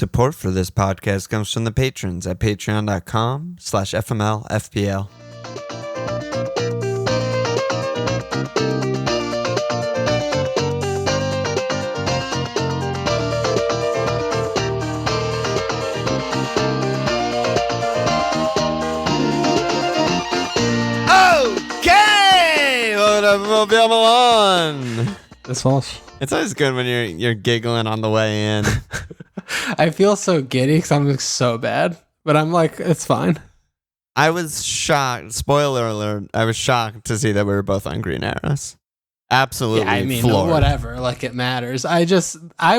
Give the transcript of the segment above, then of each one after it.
Support for this podcast comes from the patrons at patreon.com/FML FPL. Okay! Mbeumo on. That's false. It's always good when you're giggling on the way in. I feel so giddy because I'm so bad, but I'm like, it's fine. I was shocked. Spoiler alert. I was shocked to see that we were both on green arrows. Absolutely. Yeah, I mean, floored. whatever. Like, it matters. I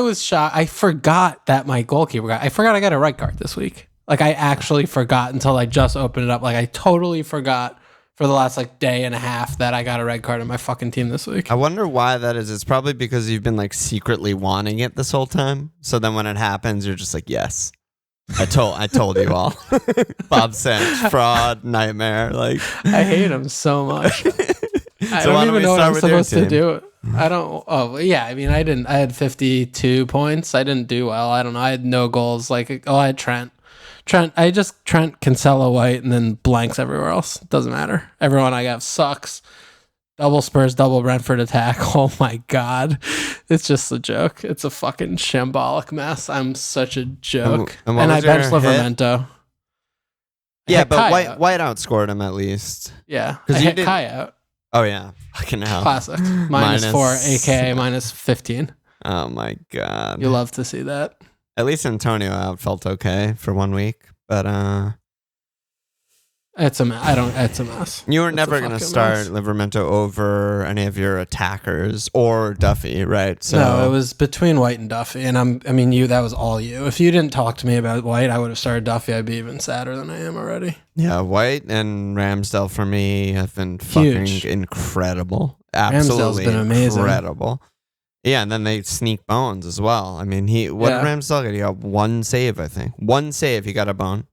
was shocked. I forgot that my goalkeeper I forgot I got a red card this week. Like, I actually forgot until I just opened it up. Like, I totally forgot for the last day and a half that I got a red card in my fucking team this week. I wonder why that is. It's probably because you've been secretly wanting it this whole time. So then when it happens, you're just like, yes, I told you all. Bob Sanch, fraud, nightmare. I hate him so much. I So don't even know what I'm supposed to team? do. I don't. Oh yeah, I mean, I had 52 points. I didn't do well. I don't know. I had no goals. I had Trent, Cancelo, White, and then blanks everywhere else. Doesn't matter. Everyone I got sucks. Double Spurs, double Brentford attack. Oh my god, it's just a joke. It's a fucking shambolic mess. I'm such a joke. And I benched your Livermento. Yeah, but White outscored him at least. Yeah, I Because you hit did. Kai out. Oh yeah, fucking hell. Classic. -4, aka -15. Oh my god. You love to see that. At least Antonio out felt okay for 1 week, but It's a mess. It's a mess. you were It's never a going to fucking start mess. Livermento over any of your attackers or Duffy, right? So No, it was between White and Duffy, and that was all you. If you didn't talk to me about White, I would have started Duffy. I'd be even sadder than I am already. yeah, White and Ramsdale for me have been fucking Huge. incredible. Absolutely been amazing. incredible. Yeah, and then they sneak Bones as well. I mean, did Ramsdale get? He got one save, I think. One save, he got a bone.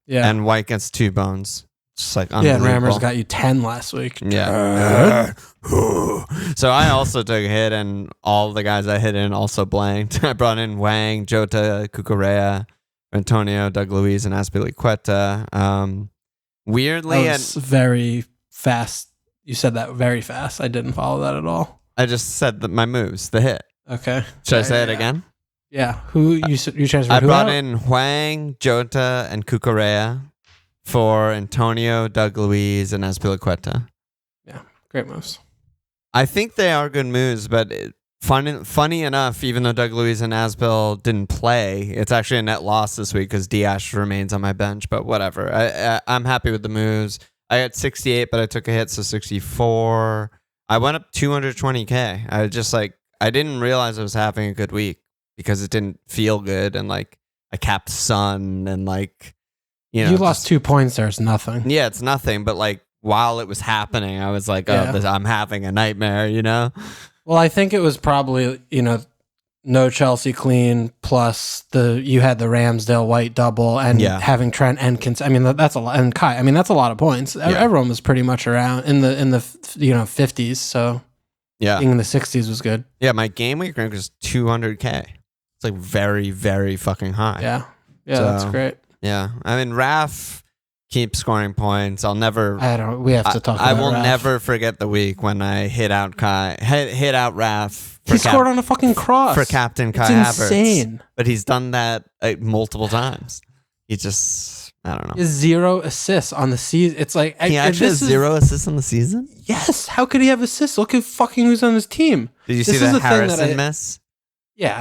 Yeah, And White gets 2 bones. Just and unbelievable. Rammers got you 10 last week. Yeah. So I also took a hit, and all the guys I hit in also blanked. I brought in Wang, Jota, Cucurella, Antonio, Doug Luiz, and Azpilicueta. Weirdly, That was very fast. You said that very fast. I didn't follow that at all. I just said my moves, the hit. Okay. Should I say it again? Yeah. Who you transferred? I who brought out? in Wang, Jota, and Cucurella for Antonio, Doug Luiz, and Azpilicueta. Yeah, great moves. I think they are good moves, but funny enough, even though Doug Luiz and Azpil didn't play, it's actually a net loss this week because Diash remains on my bench, but whatever. I'm happy with the moves. I had 68, but I took a hit, so 64. I went up 220K. I didn't realize I was having a good week because it didn't feel good, and I capped Son, and You lost 2 points. There's nothing. Yeah, it's nothing, but while it was happening, I was like, Yeah. I'm having a nightmare, Well, I think it was probably, no Chelsea clean plus you had the Ramsdale White double and having Trent and that's a lot, and Kai. That's a lot of points. Yeah. Everyone was pretty much around in the 50s, so Yeah. being in the 60s was good. Yeah, my game week rank was 200K. It's very, very fucking high. Yeah. Yeah, So- that's great. Yeah. Raph keeps scoring points. I'll never. We have to talk about I will Raph. never forget the week when I hit out Raph. He scored on a fucking cross. for Captain Kai It's Havertz. insane. But he's done that multiple times. He just, I don't know. He has 0 assists on the season. It's He actually has 0 assists on the season? Yes. How could he have assists? Look at fucking who's on his team. Did you This see is the the thing that Harrison miss? Yeah,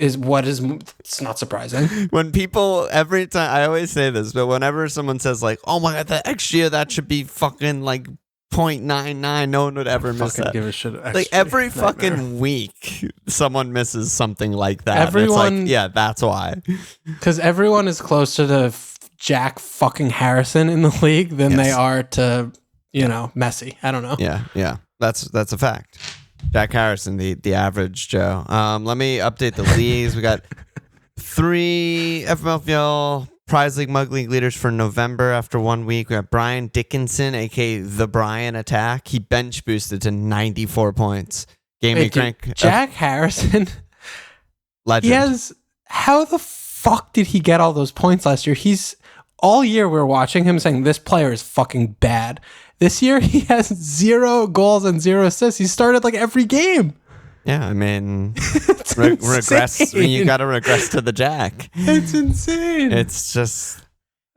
it's not surprising. When people, every time, I always say this, but whenever someone says oh my god, the XG of that should be fucking 0.99, no one would ever miss Fucking that. give a shit. Every Nightmare. fucking week, someone misses something like that. Everyone- It's yeah, that's why. Because everyone is closer to Jack fucking Harrison in the league than they Yes. are to, Messi. I don't know. Yeah, that's a fact. Jack Harrison, the average Joe. Let me update the leagues. We got 3 FML FPL Prize League Mug League leaders for November after 1 week. We got Brian Dickinson, aka the Brian Attack. He bench boosted to 94 points. Game week rank. Jack Harrison, Legend. he has how the fuck did he get all those points last year? All year we're watching him saying this player is fucking bad. This year he has 0 goals and 0 assists. He started like every game. Yeah, I mean, regress. You got to regress to the jack. It's insane. It's just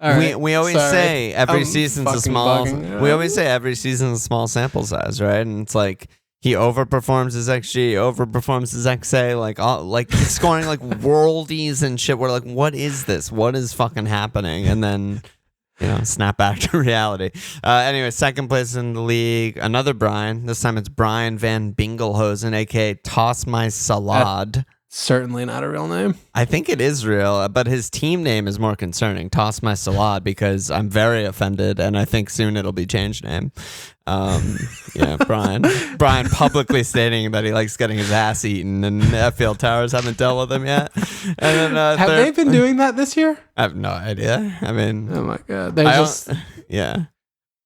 right, we always say every season's a small. We always say every season's a small sample size, right? And it's like he overperforms his XG, overperforms his XA, like he's scoring like worldies and shit. We're like, what is this? What is fucking happening? And then, snap back to reality. Anyway, second place in the league, another Brian. This time it's Brian Van Bingelhosen, aka Toss My Salad. Certainly not a real name. I think it is real, but his team name is more concerning. Toss My Salad, because I'm very offended, and I think soon it'll be changed name. Brian publicly stating that he likes getting his ass eaten, and FPL Towers haven't dealt with him yet. And then have they been doing that this year? I have no idea. I mean, oh my god, they're just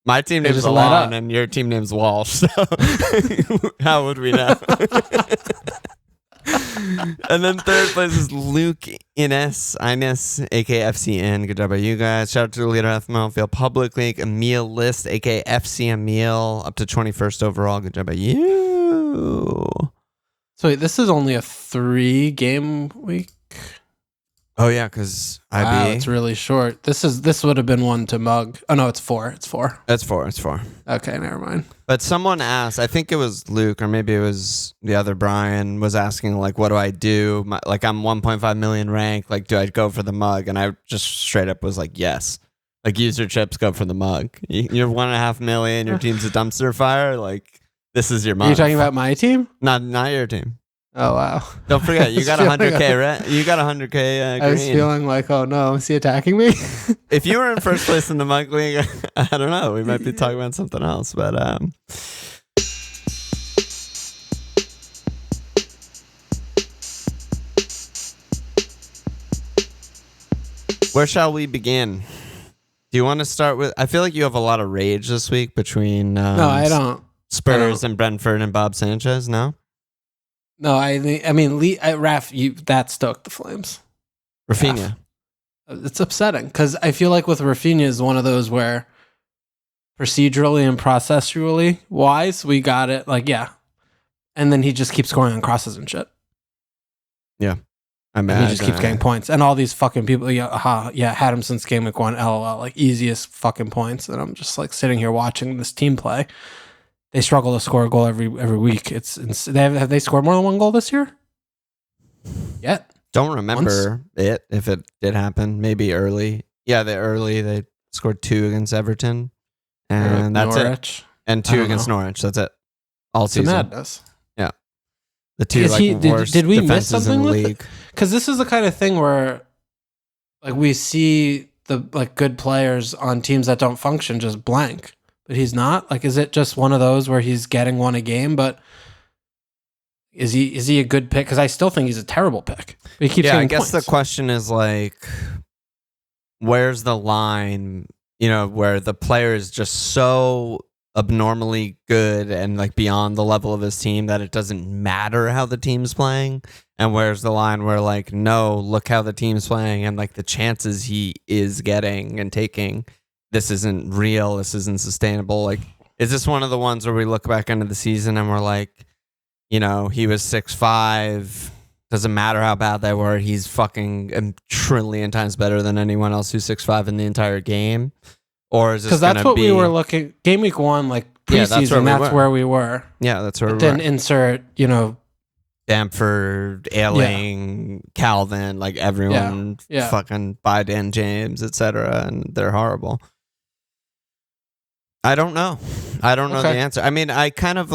my team name's Alon, and your team name's Walsh. So how would we know? And then third place is Luke Ines, aka FCN. Good job by you guys. Shout out to the leader of FML FPL Public League, Emil List, aka FC Emil, up to 21st overall. Good job by you. So wait, this is only a 3-game week? Oh yeah, because IB. Wow, it's really short. This would have been one to mug. Oh no, it's 4. It's 4. It's 4. It's 4. Okay, never mind. But someone asked, I think it was Luke, or maybe it was the other Brian, was asking, like, what do I do? I'm 1.5 million rank. Like, do I go for the mug? And I just straight up was like, yes. Like, use your chips, go for the mug. You're 1.5 million. Your team's a dumpster fire. Like, this is your mug. Are you talking about my team? Not your team. Oh wow! Don't forget, you got 100K, right? You got 100K. Green. I was feeling like, oh no, is he attacking me? If you were in first place in the mug league, I don't know. We might be talking about something else, but where shall we begin? Do you want to start with? I feel like you have a lot of rage this week between no, I don't. Spurs and Brentford and Bob Sanchez. No. No, I mean, Raph, that stoked the flames. Raphinha. It's upsetting because I feel like with Raphinha is one of those where procedurally and processually wise, we got it. Like, yeah. And then he just keeps scoring on crosses and shit. Yeah. I mean, and he just keeps getting points. And all these fucking people, had him since game week 1, LOL, like easiest fucking points. And I'm just like sitting here watching this team play. They struggle to score a goal every week. Have they scored more than 1 goal this year? Yet? Don't remember it if it did happen. Maybe early. Yeah, they scored 2 against Everton, and that's Norwich. It. And 2 against Norwich. That's it. All season. Madness. Yeah, the 2 worst did we miss defenses something in the with league? Because this is the kind of thing where, like, we see the good players on teams that don't function just blank. But he's not? Like, is it just one of those where he's getting 1 a game, but is he a good pick? Because I still think he's a terrible pick. But he keeps getting I guess points. the question is, like, where's the line, where the player is just so abnormally good and, like, beyond the level of his team that it doesn't matter how the team's playing? And where's the line where, like, no, look how the team's playing and, like, the chances he is getting and taking, this isn't real, this isn't sustainable. Like, is this one of the ones where we look back into the season and we're like, he was 6'5", doesn't matter how bad they were, he's fucking a trillion times better than anyone else who's 6'5" in the entire game? Or is this because that's what we were looking game week 1, like preseason, that's where we were. Yeah, that's where we were. Then insert, Bamford, Ailing, Calvin, like everyone fucking by Dan James, etc., and they're horrible. I don't know the answer. I mean, I kind of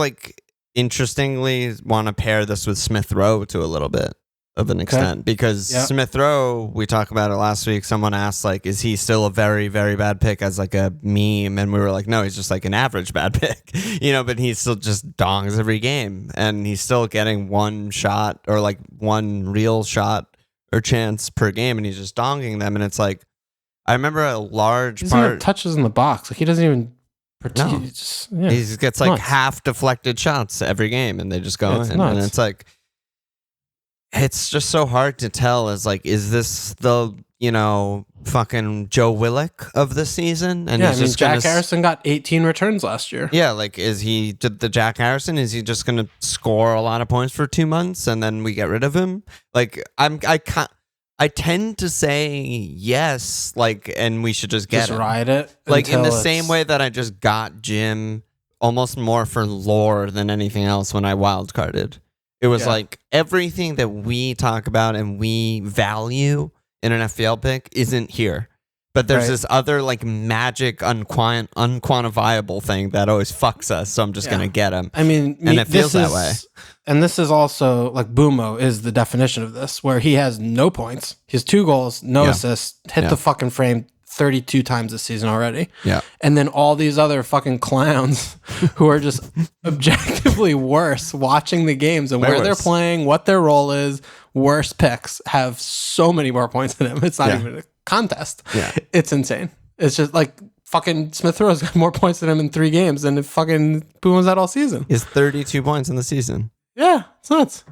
interestingly want to pair this with Smith-Rowe to a little bit of an extent because Smith-Rowe, we talked about it last week. Someone asked, like, is he still a very, very bad pick as like a meme? And we were like, no, he's just like an average bad pick, but he still just dongs every game and he's still getting 1 shot or like 1 real shot or chance per game. And he's just donging them. And it's like, I remember a large part touches in the box. Like he doesn't even, no. He just gets like half deflected shots every game and they just go in. And it's like, it's just so hard to tell. Is like, is this the fucking Joe Willock of the season? And yeah, Jack Harrison got 18 returns last year. Yeah, like, is he the Jack Harrison? Is he just gonna score a lot of points for 2 months and then we get rid of him? Like, I tend to say yes, like, and we should just get him. Ride it, like in the same way that I just got Jim almost more for lore than anything else when I wildcarded. It was like everything that we talk about and we value in an FPL pick isn't here. But there's this other like magic unquantifiable thing that always fucks us. So I'm just going to get him. I mean, and it feels that way. And this is also like Mbeumo is the definition of this, where he has no points. He has 2 goals, no assists, hit the fucking frame 32 times this season already. Yeah. And then all these other fucking clowns who are just objectively worse watching the games and where they're playing, what their role is, worse picks have so many more points than him. It's not even a contest. Yeah. It's insane. It's just like fucking Smith-Rowe's got more points than him in 3 games than if fucking Mbeumo's had all season. He has 32 points in the season. Yeah, it's nuts.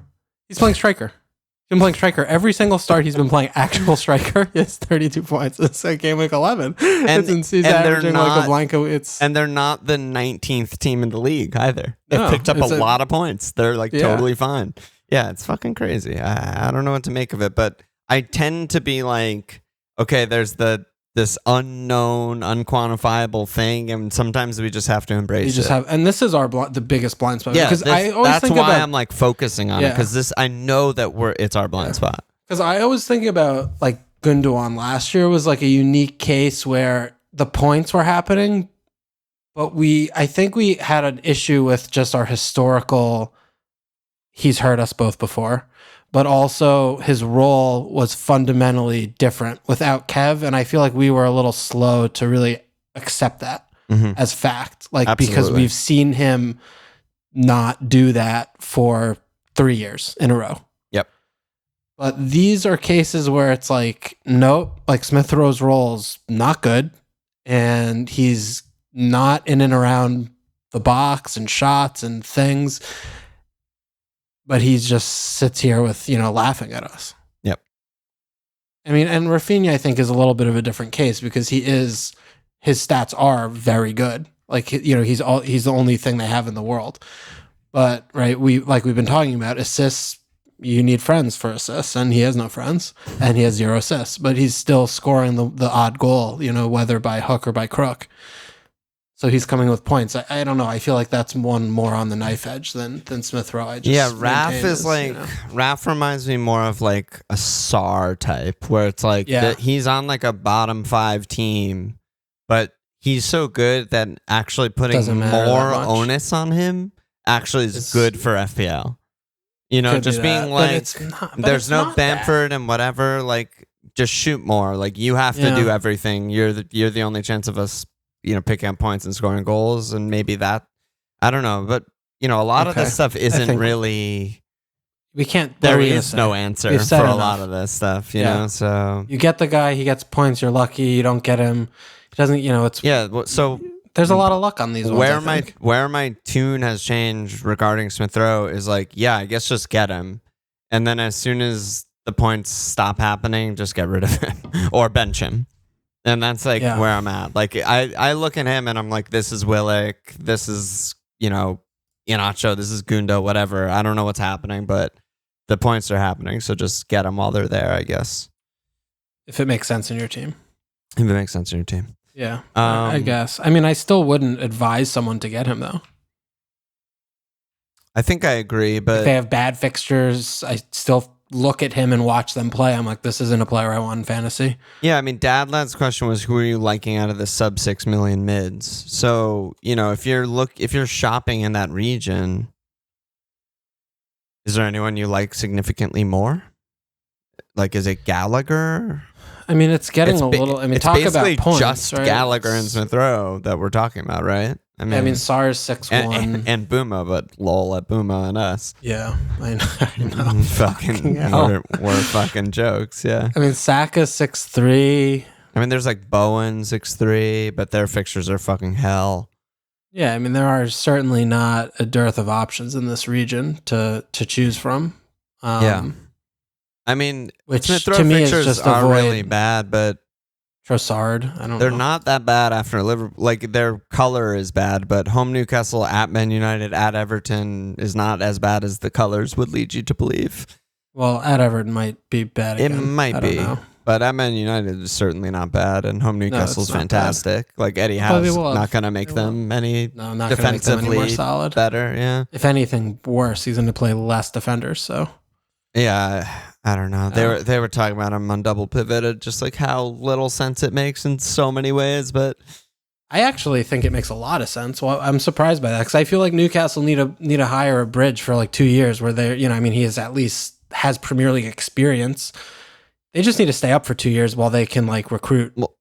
He's playing striker. He's been playing striker every single start. He's been playing actual striker. He has 32 points. It's like game week 11. He's averaging like a Blanco. And they're not the 19th team in the league either. They've picked up a lot of points. They're like totally fine. Yeah, it's fucking crazy. I don't know what to make of it, but I tend to be like, okay, there's this unknown, unquantifiable thing, and sometimes we just have to embrace it. And this is the biggest blind spot. Yeah, because I always that's think why I'm like focusing on it, because I know that it's our blind spot. Because I always think about like Gundogan last year was like a unique case where the points were happening, but I think we had an issue with just our historical. He's hurt us both before. But also his role was fundamentally different without Kev, and I feel like we were a little slow to really accept that as fact, like because we've seen him not do that for 3 years in a row. Yep. But these are cases where it's like, nope, like Smith-Rowe's role's not good, and he's not in and around the box and shots and things. But he just sits here with, laughing at us. Yep. I mean, and Raphinha, I think, is a little bit of a different case because his stats are very good. Like, he's the only thing they have in the world. But, right, we've been talking about assists, you need friends for assists, and he has no friends, and he has 0 assists. But he's still scoring the odd goal, whether by hook or by crook. So he's coming with points. I don't know. I feel like that's one more on the knife edge than Smith-Rowe. Raph is like Raph reminds me more of like a SAR type, where it's like he's on like a bottom 5 team, but he's so good that actually putting more onus on him actually is good for FPL. Just being like, there's no Bamford and whatever. Like, just shoot more. Like, you have to do everything. You're the only chance of us. Picking up points and scoring goals, and maybe that, I don't know, but a lot of this stuff isn't really. We can't. There is no answer for a lot of this stuff, you know. So you get the guy, he gets points. You're lucky. You don't get him. He doesn't. It's So there's a lot of luck on these ones. Where my tune has changed regarding Smith-Rowe is like, I guess just get him, and then as soon as the points stop happening, just get rid of him or bench him. And that's like where I'm at. Like I look at him and I'm like, this is Willick, this is, Inacho, this is Gundo, whatever. I don't know what's happening, but the points are happening. So just get them while they're there, I guess. If it makes sense in your team. If it makes sense in your team. Yeah, I guess. I mean, I still wouldn't advise someone to get him, though. I think I agree, but... If they have bad fixtures, I still look at him and watch them play. I'm like, this isn't a player I want in fantasy. Yeah, I mean, Dadlad's question was, who are you liking out of the sub 6 million mids? So, if you're shopping in that region, is there anyone you like significantly more? Like, is it Gallagher? I mean, it's getting a little... I mean, talk about points, just right? Gallagher and Smith-Rowe that we're talking about, right? I mean, SAR's 6'1". And Mbeumo, but lol at Mbeumo and us. Yeah, I know. Fucking we're fucking jokes, yeah. I mean, Saka's 6'3". I mean, there's like Bowen 6'3", but their fixtures are fucking hell. Yeah, I mean, there are certainly not a dearth of options in this region to choose from. I mean, which Smith-Rowe to me is fixtures just are avoid really bad, but Trossard. I don't they're know. not that bad after Liverpool. Like, their color is bad, but home Newcastle, at Man United, at Everton is not as bad as the colors would lead you to believe. Well, at Everton might be bad again. It might I don't be. know. But at Man United is certainly not bad, and home Newcastle's fantastic. Like, Eddie Howe's not going to make them any defensively more solid. better. Yeah. If anything worse, he's going to play less defenders. So yeah, I don't know. They were talking about him on double pivot, just like how little sense it makes in so many ways. But I actually think it makes a lot of sense. Well, I'm surprised by that because I feel like Newcastle need to hire a bridge for like 2 years where they're, I mean, he is at least has Premier League experience. They just need to stay up for 2 years while they can like recruit. Well,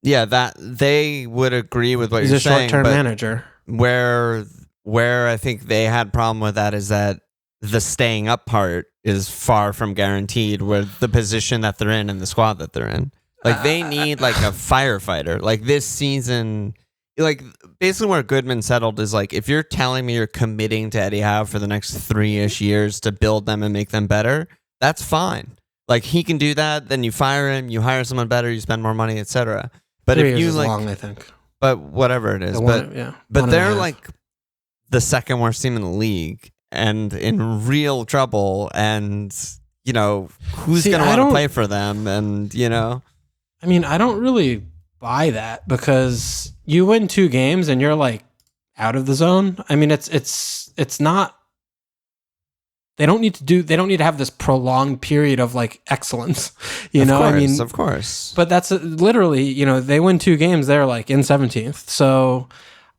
yeah, that they would agree with what He's you're a saying. short-term but manager. Where I think they had problem with that is that the staying up part is far from guaranteed with the position that they're in and the squad that they're in. Like they need like a firefighter. Like this season, like basically where Goodman settled is like, if you're telling me you're committing to Eddie Howe for the next 3-ish years to build them and make them better, that's fine. Like he can do that, then you fire him, you hire someone better, you spend more money, etc. But 3 if years you is like, long, I think. but whatever it is, but they're like the second worst team in the league and in real trouble, and who's going to want to play for them, and I mean, I don't really buy that because you win 2 games and you're like out of the zone. I mean, it's not. They don't need to have this prolonged period of like excellence, of course. But that's literally, they win 2 games, they're like in 17th. So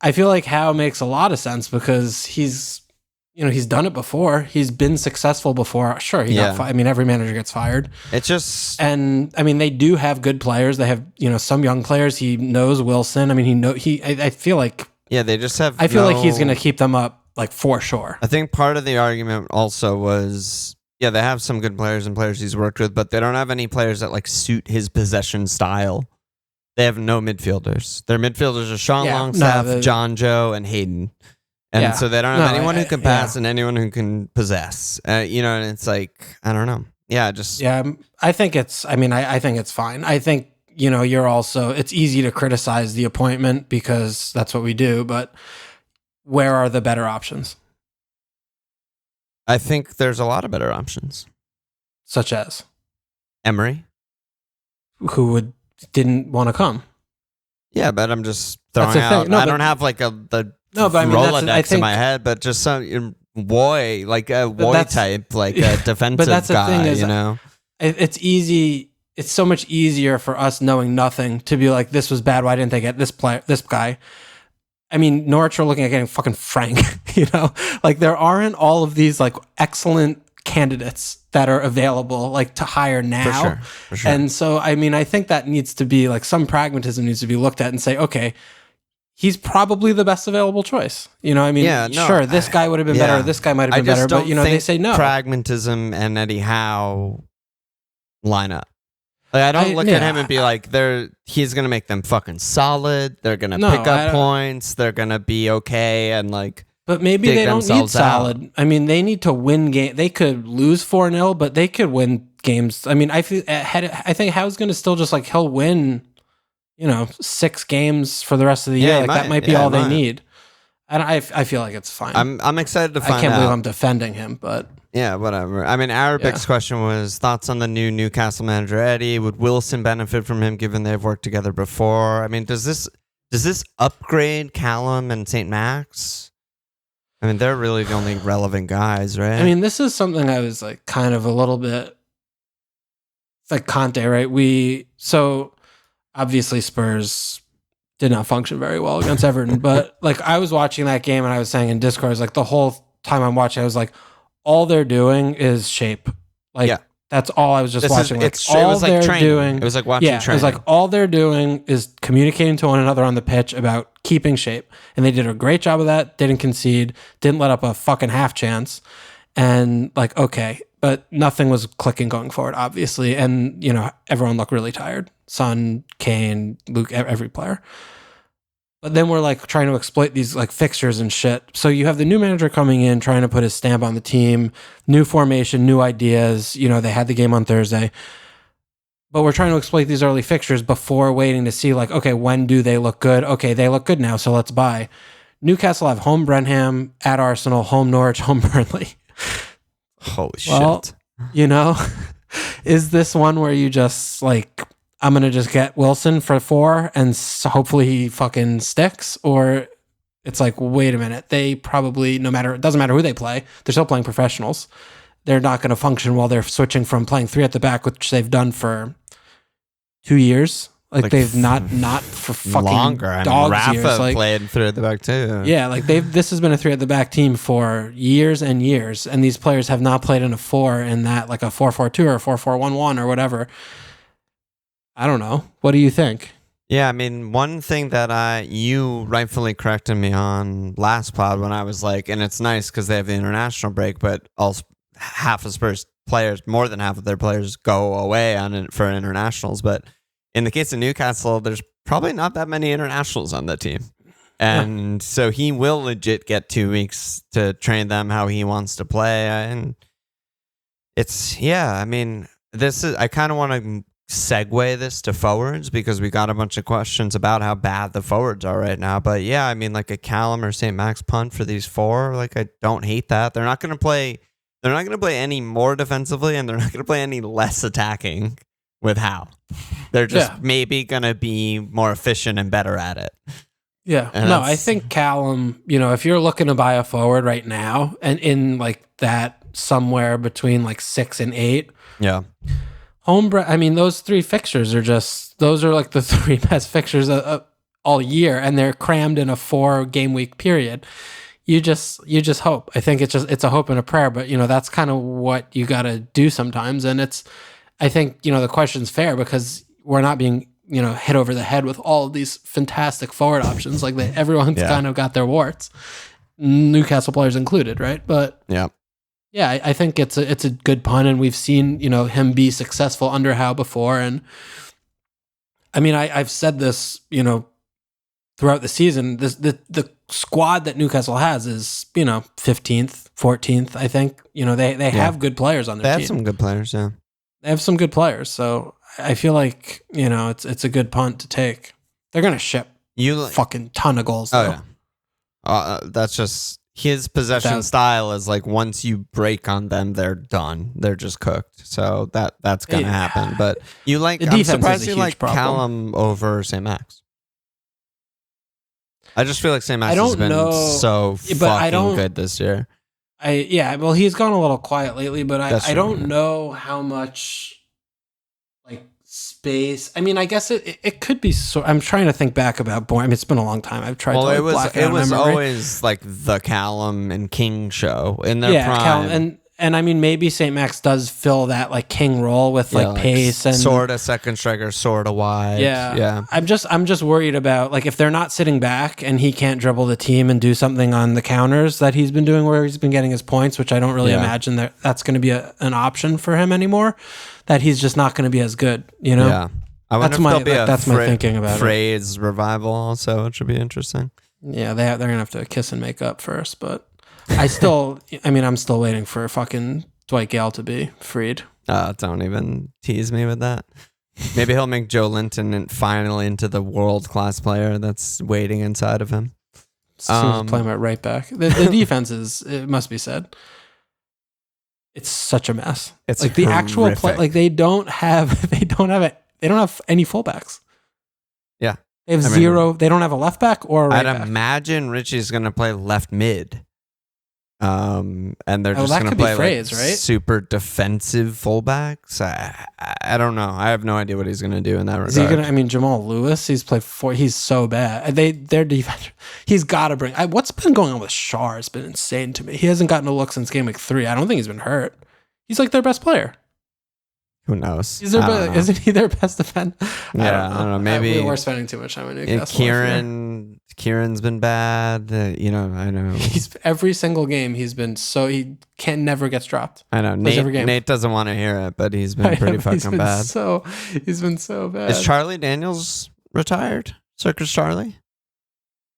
I feel like Howe makes a lot of sense because he's done it before. He's been successful before. Sure, he got fired. I mean, every manager gets fired. It's just, and I mean, they do have good players. They have, some young players. He knows Wilson. I mean, I feel like, they just have, I feel like he's going to keep them up. Like for sure. I think part of the argument also was, they have some good players and players he's worked with, but they don't have any players that like suit his possession style. They have no midfielders. Their midfielders are Sean Longstaff, John Joe, and Hayden. And so they don't have anyone who can pass and anyone who can possess. And it's like, I don't know. Yeah, just... Yeah, I think it's... I mean, I think it's fine. I think, you're also... It's easy to criticize the appointment because that's what we do, but... Where are the better options? I think there's a lot of better options. Such as? Emery. Who didn't want to come. Yeah, but I'm just throwing out... No, I don't have like the Rolodex in my head, but just some Woy, like a Woy type, like a defensive guy, It's easy... It's so much easier for us knowing nothing to be like, this was bad, why didn't they get this guy? I mean, Norwich are looking at getting fucking Frank, Like, there aren't all of these, like, excellent candidates that are available, like, to hire now. For sure. And so, I mean, I think that needs to be, like, some pragmatism needs to be looked at and say, okay, he's probably the best available choice. I mean, sure, this guy would have been better, or this guy might have been better, but, they say no. Pragmatism and Eddie Howe line up. Like, I don't look at him and be like, he's going to make them fucking solid. They're going to pick up points. They're going to be okay. And like, but maybe they don't need solid. I mean, they need to win game. They could lose 4-0, but they could win games. I mean, I think Howe's going to still just like, he'll win, 6 games for the rest of the year. Like that might be all they need. And I feel like it's fine. I'm excited to find out. I can't believe I'm defending him, but. Yeah, whatever. I mean, Arabic's question was thoughts on the new Newcastle manager, Eddie. Would Wilson benefit from him given they've worked together before? I mean, does this upgrade Callum and St. Max? I mean, they're really the only relevant guys, right? I mean, this is something I was like kind of a little bit like Conte, right? So obviously Spurs did not function very well against Everton, but like I was watching that game and I was saying in Discord, I was like the whole time I'm watching, I was like, all they're doing is shape. Like that's all I was just watching. It was like training. It was like watching training. It was like all they're doing is communicating to one another on the pitch about keeping shape. And they did a great job of that. Didn't concede. Didn't let up a fucking half chance. And like, okay. But nothing was clicking going forward, obviously. And, everyone looked really tired. Son, Kane, Luke, every player. But then we're like trying to exploit these like fixtures and shit. So you have the new manager coming in, trying to put his stamp on the team, new formation, new ideas. You know, they had the game on Thursday. But we're trying to exploit these early fixtures before waiting to see like, okay, when do they look good? Okay, they look good now, so let's buy. Newcastle have home Brentham, at Arsenal, home Norwich, home Burnley. Holy shit. You know, is this one where you just like, I'm going to just get Wilson for 4 and hopefully he fucking sticks? Or it's like, wait a minute, they probably, it doesn't matter who they play, they're still playing professionals. They're not going to function while they're switching from playing 3 at the back, which they've done for 2 years. Like they've not for fucking longer. I mean, dogs Rafa years. Like, played 3 at the back too. Yeah, like this has been a 3 at the back team for years and years, and these players have not played in a 4 in that, like a 4-4-2 or a 4-4-1-1 or whatever. I don't know. What do you think? Yeah, I mean, one thing that you rightfully corrected me on last pod when I was like, and it's nice because they have the international break, but also half of Spurs players, more than half of their players go away for internationals. But in the case of Newcastle, there's probably not that many internationals on the team. And so he will legit get 2 weeks to train them how he wants to play. And it's, I mean, I kind of want to segue this to forwards because we got a bunch of questions about how bad the forwards are right now. But yeah, I mean, like a Callum or St. Max punt for these 4, like I don't hate that. They're not going to play any more defensively, and they're not going to play any less attacking with Howe. They're just maybe going to be more efficient and better at it. Yeah. And no, I think Callum, if you're looking to buy a forward right now and in like that somewhere between like 6 and 8. Yeah. I mean, those 3 fixtures those are like the 3 best fixtures all year, and they're crammed in a 4 game week period. You just hope. I think it's a hope and a prayer, but that's kind of what you got to do sometimes. And I think, the question's fair because we're not being, hit over the head with all of these fantastic forward options. Like everyone's kind of got their warts, Newcastle players included, right? But yeah, I think it's a good pun, and we've seen, him be successful under Howe before. And I mean, I've said this, throughout the season, the squad that Newcastle has is, 15th, 14th, I think. They have good players on their team. They have some good players, yeah. They have some good players, so I feel like, it's a good punt to take. They're going to ship fucking ton of goals, though. Oh, yeah. That's just... His possession style is like once you break on them, they're done. They're just cooked. So that's going to happen. But I'm surprised you like Callum over St. Max. I just feel like St. Max has been so fucking good this year. Well, he's gone a little quiet lately, but I don't know how much like space. I mean, I guess it could be. I'm trying to think back about Bourne. I mean, it's been a long time. I've tried to like black out it was memory. Always like the Callum and King show in their prime. Callum, and I mean, maybe St. Max does fill that like King role with like pace and sort of second striker, sort of wide. Yeah. I'm just worried about like if they're not sitting back and he can't dribble the team and do something on the counters that he's been doing where he's been getting his points, which I don't really imagine that's going to be an option for him anymore. That he's just not going to be as good. Yeah. I wonder that's my thinking about Frey's revival also, which would be interesting. Yeah, they're gonna have to kiss and make up first, but I'm still waiting for fucking Dwight Gale to be freed. Don't even tease me with that. Maybe he'll make Joe Linton finally into the world-class player that's waiting inside of him. Seems playing at right back. The defense it must be said, it's such a mess. It's like the actual play. Like they don't have any fullbacks. Yeah, they have zero. They don't have a left back or a right back. I'd imagine Richie's going to play left mid. And they're just going to play Fraze, like right? super defensive fullbacks. I don't know. I have no idea what he's going to do in that regard. Is he gonna? I mean, Jamal Lewis. He's played 4. He's so bad. Their defense. He's got to bring. What's been going on with Shar has been insane to me. He hasn't gotten a look since game week 3. I don't think he's been hurt. He's like their best player. Who knows? Isn't he their best defender? Yeah, I don't know. Maybe we're spending too much time on Newcastle. Kieran's been bad. I know. He's every single game he's been he never gets dropped. I know. Nate doesn't want to hear it, but he's been pretty fucking bad. He's been so bad. Is Charlie Daniels retired? Circus Charlie?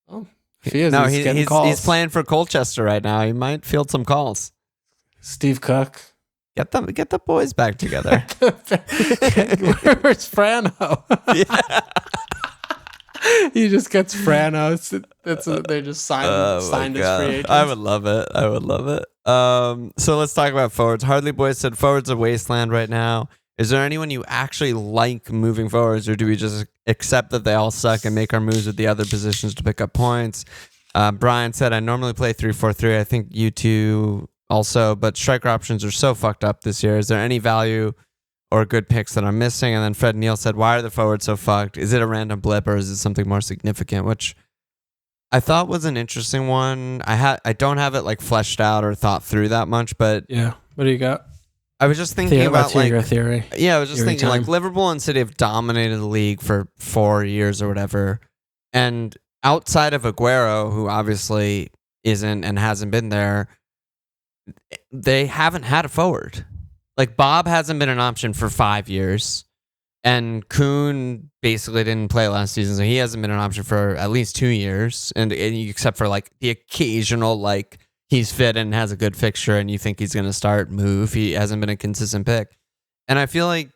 Oh, if he is, No, he's getting calls. he's playing for Colchester right now. He might field some calls. Steve Cook. Get the boys back together. Where's Frano? Yeah. He just gets Frano. They just signed his free agent. I would love it. So let's talk about forwards. Hardly Boys said forwards are wasteland right now. Is there anyone you actually like moving forwards, or do we just accept that they all suck and make our moves with the other positions to pick up points? Brian said, I normally play 3-4-3. I think you two also, but striker options are so fucked up this year. Is there any value or good picks that I'm missing? And then Fred Neal said, why are the forwards so fucked? Is it a random blip or is it something more significant? Which I thought was an interesting one. I don't have it like fleshed out or thought through that much, but yeah. What do you got? I was just thinking about like your theory. Yeah, I was just Theory thinking time. like Liverpool and City have dominated the league for 4 years or whatever. And outside of Aguero, who obviously isn't and hasn't been there, they haven't had a forward. Like Bob hasn't been an option for 5 years. And Kuhn basically didn't play last season, so he hasn't been an option for at least 2 years. And except for like the occasional like he's fit and has a good fixture and you think he's going to start move. He hasn't been a consistent pick. And I feel like,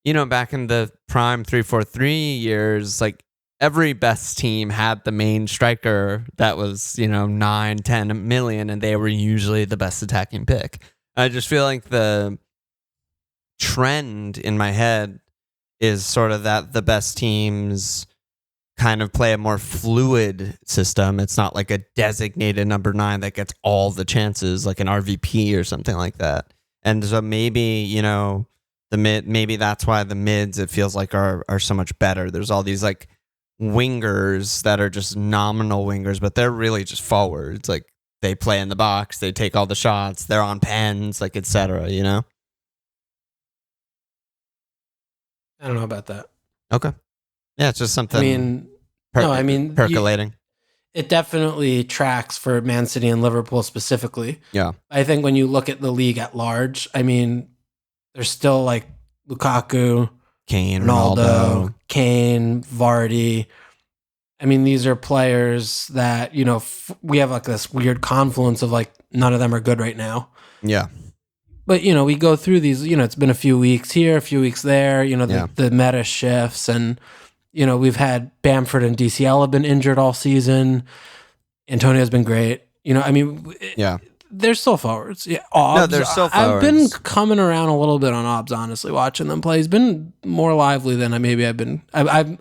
back in the prime 3-4-3 years, like every best team had the main striker that was, 9-10 million, and they were usually the best attacking pick. I just feel like the trend in my head is sort of that the best teams kind of play a more fluid system. It's not like a designated number 9 that gets all the chances, like an RVP or something like that. And so maybe, maybe that's why the mids, it feels like are so much better. There's all these like wingers that are just nominal wingers, but they're really just forwards. Like they play in the box, they take all the shots, they're on pens, like etc. I don't know about that. Okay. Yeah, it's just something. Percolating. It definitely tracks for Man City and Liverpool specifically. Yeah. I think when you look at the league at large, there's still like Lukaku, Kane, Ronaldo, Kane, Vardy. These are players that, we have like this weird confluence of like none of them are good right now. Yeah. But, we go through these, it's been a few weeks here, a few weeks there, the meta shifts and, we've had Bamford and DCL have been injured all season. Antonio's been great. They're still forwards. Yeah, Obbs, no, they're still I've forwards. been coming around a little bit on Obbs, honestly, watching them play. He's been more lively than I've been.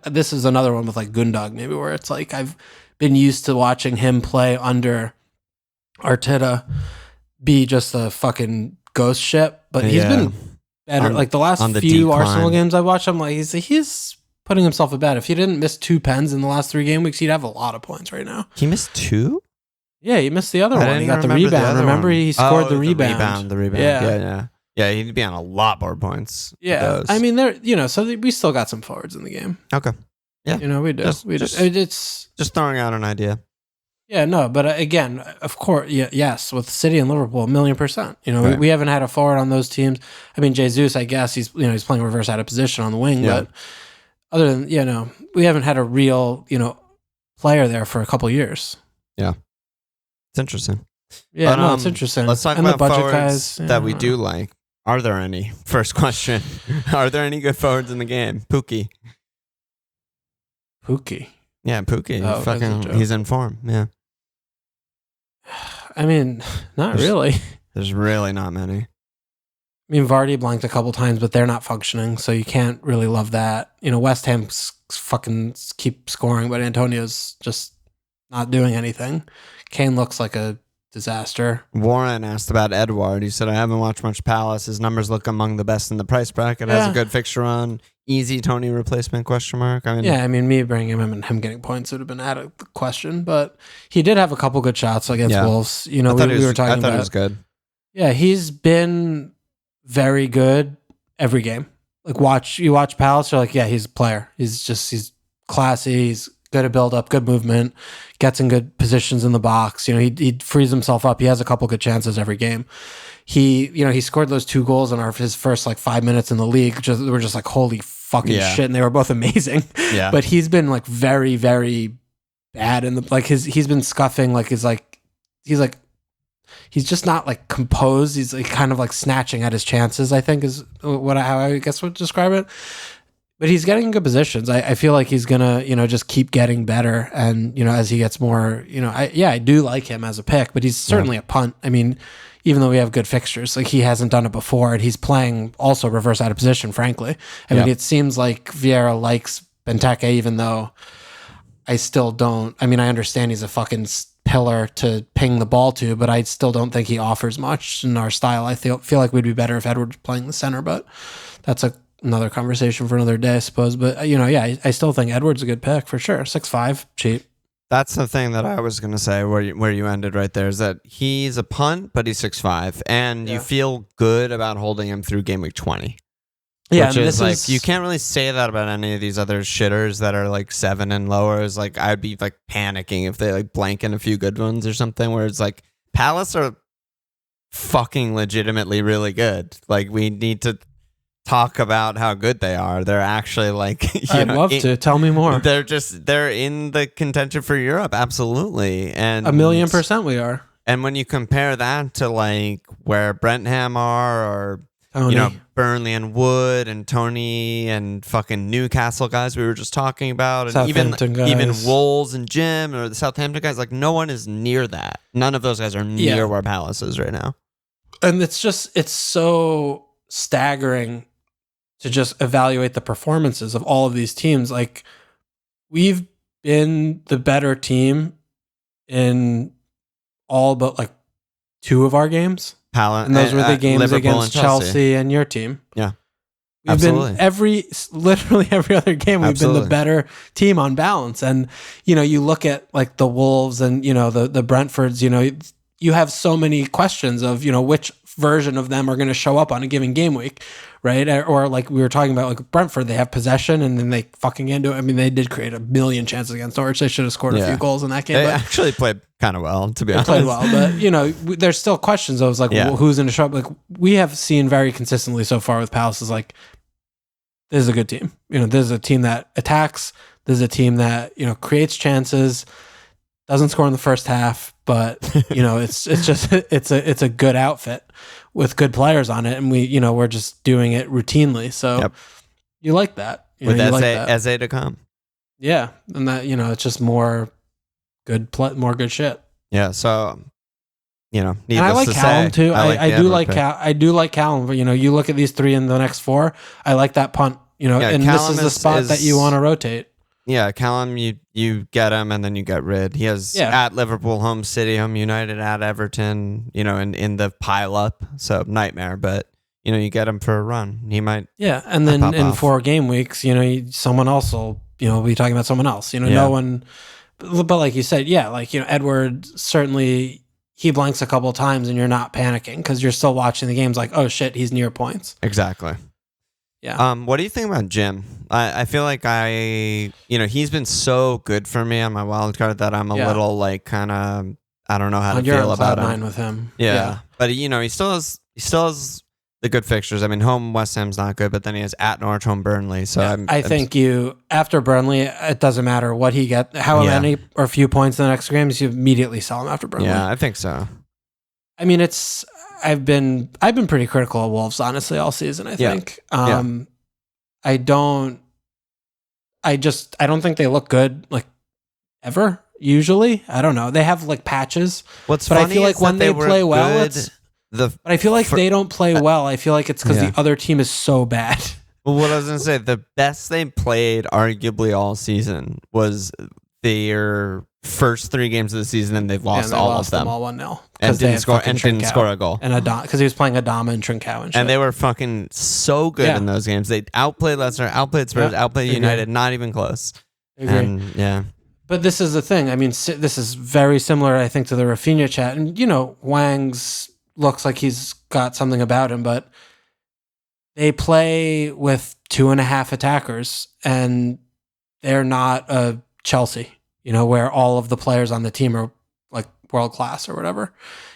This is another one with like Gundogan, maybe, where it's like I've been used to watching him play under Arteta be just a fucking ghost ship, but he's been better. Like the last few decline. Arsenal games I've watched, I'm like, he's putting himself to bed. If he didn't miss 2 pens in the last 3 game weeks, he'd have a lot of points right now. He missed 2? Yeah, he missed the other one. He got the rebound. Remember, he scored the rebound. The rebound. Yeah, he'd be on a lot more points. Yeah, they're so we still got some forwards in the game. Okay. Yeah, we do. It's just throwing out an idea. Yeah, no, but again, of course, yes, with City and Liverpool, 1,000,000%. We haven't had a forward on those teams. Jesus, I guess he's playing reverse out of position on the wing, but other than we haven't had a real player there for a couple years. Yeah, it's interesting. Yeah, but, it's interesting. Let's talk about forwards that we do like. Are there any? First question: are there any good forwards in the game? Pookie. Yeah, Pookie. Oh, he's in form. Yeah. Not really. There's really not many. Vardy blanked a couple times, but they're not functioning, so you can't really love that. West Ham fucking keep scoring, but Antonio's just not doing anything. Kane looks like a disaster. Warren asked about Edouard. He said, I haven't watched much Palace. His numbers look among the best in the price bracket. Has a good fixture on. Easy Tony replacement, question mark. Me bringing him and him getting points would have been out of the question, but he did have a couple good shots against Wolves. We were talking about. I thought he was good. Yeah, he's been very good every game. Like you watch Palace, you're like, yeah, he's a player. He's classy. He's good at build up, good movement, gets in good positions in the box. He frees himself up. He has a couple good chances every game. He scored those 2 goals in his first like 5 minutes in the league. We're just like, holy fucking shit. And they were both amazing. Yeah. But he's been like very, very bad in the like he's been scuffing like he's just not like composed. He's like kind of like snatching at his chances, I think is how I guess would describe it. But he's getting in good positions. I feel like he's gonna, just keep getting better. And, as he gets more, I do like him as a pick, but he's certainly a punt. I mean, even though we have good fixtures, like he hasn't done it before, and he's playing also reverse out of position, frankly. I mean, it seems like Vieira likes Benteke, even though I still don't. I mean, I understand he's a fucking pillar to ping the ball to, but I still don't think he offers much in our style. I feel like we'd be better if Edwards playing the center, but that's another conversation for another day, I suppose. But, I still think Edwards a good pick for sure. 6'5", cheap. That's the thing that I was going to say where you ended right there is that he's a punt, but he's 6'5", and you feel good about holding him through game week 20. Yeah, which is like, you can't really say that about any of these other shitters that are like 7 and lower. It's like, I'd be like panicking if they like blank in a few good ones or something, where it's like, Palace are fucking legitimately really good. Like, we need to talk about how good they are. They're actually like, I'd love to. Tell me more. They're in the contention for Europe. Absolutely. And 1,000,000% we are. And when you compare that to like where Brentham are, or Tony. Burnley and Wood and Tony and fucking Newcastle guys we were just talking about, and even Wolves and Jim or the Southampton guys, like no one is near that. None of those guys are near where Palace is right now. And it's so staggering to just evaluate the performances of all of these teams. Like, we've been the better team in all but like 2 of our games. And those were the games Liverpool against Chelsea and your team. Yeah. We've been literally every other game, we've been the better team on balance. And, you look at like the Wolves and, the Brentfords, you have so many questions of, which version of them are going to show up on a given game week, right? Or like we were talking about, like Brentford, they have possession and then they fucking into it. I mean, they did create 1,000,000 chances against Norwich. They should have scored a few goals in that game. They actually played kind of well, to be honest. Played well, but there's still questions of like, who's going to show up? Like, we have seen very consistently so far with Palace is like, this is a good team. This is a team that attacks. This is a team that, creates chances, doesn't score in the first half, but it's a good outfit with good players on it, and we're just doing it routinely. So you like that with Eze to come. Yeah, and that it's just more good shit. Yeah, so and I like Callum too. I do like Callum. But you look at these 3 in the next 4. I like that punt. And Callum this is the spot that you want to rotate. Yeah, Callum, you get him and then you get rid. He has at Liverpool, home City, home United, at Everton, in the pile up. So nightmare, but you get him for a run. He might. Yeah, and then in 4 game weeks, someone else will, be talking about someone else. No one. But like you said, Edward certainly, he blanks a couple of times and you're not panicking because you're still watching the games like, oh shit, he's near points. Exactly. Yeah. What do you think about Jim? I feel like he's been so good for me on my wild card that I'm a little like kind of, I don't know how to feel about him. With him. Yeah. But he still has the good fixtures. I mean, home West Ham's not good, but then he has at Norwich, home Burnley. So I think after Burnley, it doesn't matter what he gets, how many or few points in the next games, you immediately sell him after Burnley. Yeah, I think so. I mean, I've been pretty critical of Wolves, honestly, all season, I think. I don't think they look good, like, ever, usually. I don't know. They have, like, patches. But I feel like when they play well, but I feel like they don't play well. I feel like it's because the other team is so bad. Well, what I was going to say, the best they played, arguably, all season was their first 3 games of the season, and they've lost all of them. All 1-0. And didn't score a goal. And because he was playing Adama and Trincao and shit. And they were fucking so good in those games. They outplayed Leicester, outplayed Spurs, outplayed United, not even close. And, But this is the thing. I mean, this is very similar, I think, to the Raphinha chat. And, Wang's looks like he's got something about him, but they play with 2.5 attackers, and they're not a Chelsea, where all of the players on the team are like world class or whatever,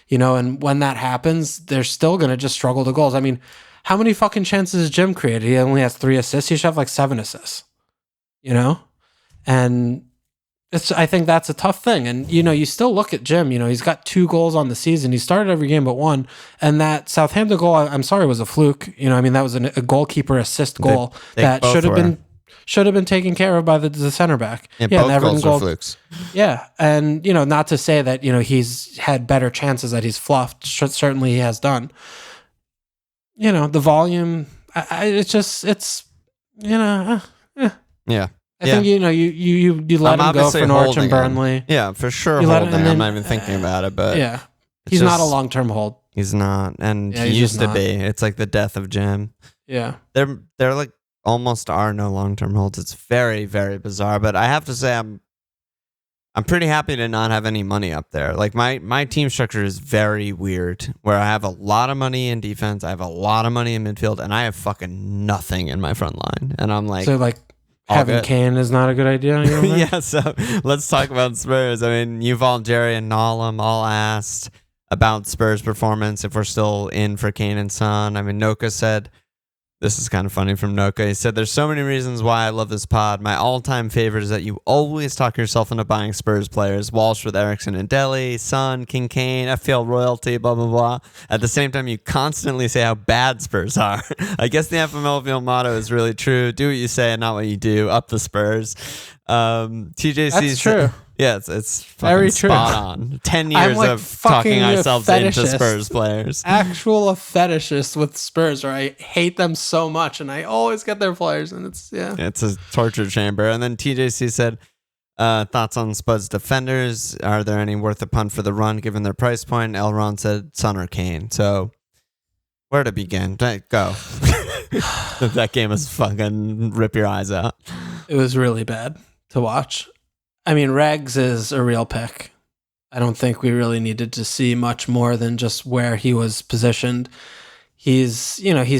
and when that happens, they're still going to just struggle to goals. I mean, how many fucking chances has Jim created? He only has 3 assists. He should have like 7 assists, and I think that's a tough thing. And, you still look at Jim, he's got 2 goals on the season. He started every game but 1. And that Southampton goal, I'm sorry, was a fluke. That was a goalkeeper assist goal that should have been taken care of by the center back. Yeah, both goals were flukes. Yeah. And, not to say that, he's had better chances that he's fluffed. Certainly he has done. The volume, Yeah. I think you let him go for Norwich and Burnley. Yeah, for sure. I'm not even thinking about it, but yeah, he's not a long-term hold. He's not, and he used to be. It's like the death of Jim. Yeah, there like almost are no long-term holds. It's very, very bizarre. But I have to say, I'm pretty happy to not have any money up there. Like my team structure is very weird, where I have a lot of money in defense, I have a lot of money in midfield, and I have fucking nothing in my front line. And I'm like, so like. Having Kane is not a good idea. Yeah, so let's talk about Spurs. I mean, Yuval, Jerry, and Nolan all asked about Spurs' performance, if we're still in for Kane and Son. I mean, Noka said, this is kind of funny from Noka. He said, there's so many reasons why I love this pod. My all-time favorite is that you always talk yourself into buying Spurs players. Walsh with Eriksson and Dele, Son, King Kane, FPL royalty, blah, blah, blah. At the same time, you constantly say how bad Spurs are. I guess the FML FPL motto is really true. Do what you say and not what you do. Up the Spurs. TJC. That's true. Yeah, it's very true. Spot on. 10 years of talking ourselves into Spurs players. Actual fetishist with Spurs, where I hate them so much, and I always get their players, and it's a torture chamber. And then TJC said, thoughts on Spurs defenders? Are there any worth a punt for the run given their price point? Elron said Son or Kane. So where to begin? Go. That game was fucking rip your eyes out. It was really bad to watch. I mean, Regs is a real pick. I don't think we really needed to see much more than just where he was positioned. He's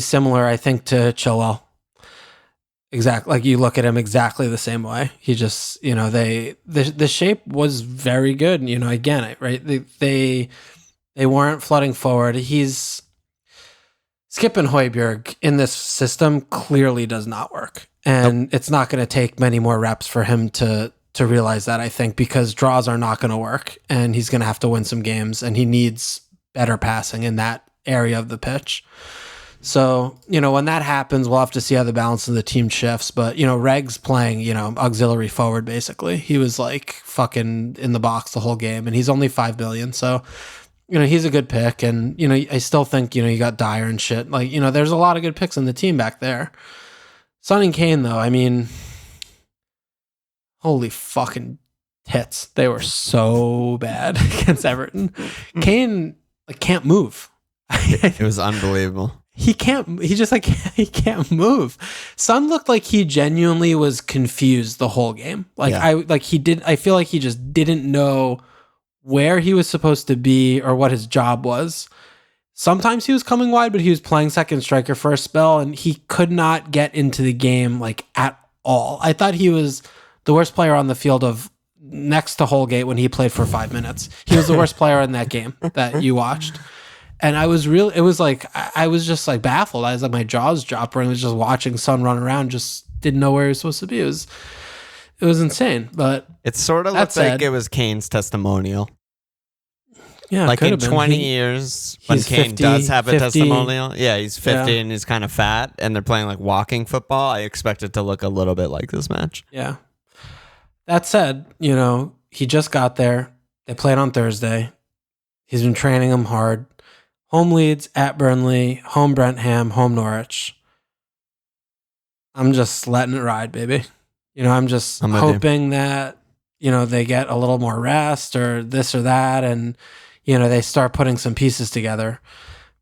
similar, I think, to Chilwell. Exactly. Like, you look at him exactly the same way. He just, the shape was very good. Again, right? They weren't flooding forward. He's Skip and Højbjerg in this system clearly does not work. And It's not going to take many more reps for him to realize that, I think, because draws are not going to work, and he's going to have to win some games, and he needs better passing in that area of the pitch. So, when that happens, we'll have to see how the balance of the team shifts. But, Reg's playing, auxiliary forward, basically. He was like fucking in the box the whole game, and he's only 5 billion. So, he's a good pick. And, I still think, you got Dyer and shit. Like, there's a lot of good picks in the team back there. Son and Kane, though, I mean, holy fucking tits. They were so bad against Everton. Kane can't move. It was unbelievable. He can't move. Son looked like he genuinely was confused the whole game. I feel like he just didn't know where he was supposed to be or what his job was. Sometimes he was coming wide, but he was playing second striker for a spell, and he could not get into the game at all. I thought he was the worst player on the field of next to Holgate when he played for 5 minutes. He was the worst player in that game that you watched. And I was just baffled. I was like, my jaws dropped when I was just watching Son run around, just didn't know where he was supposed to be. It was insane. But it sort of looked like it was Kane's testimonial. Yeah, like in 20 years, when Kane 50, does have 50, a testimonial, he's 50 and he's kind of fat, and they're playing like walking football. I expect it to look a little bit like this match. Yeah. That said, he just got there. They played on Thursday. He's been training them hard. Home Leeds, at Burnley, home Brentham, home Norwich. I'm just letting it ride, baby. I'm hoping that, they get a little more rest or this or that, and they start putting some pieces together,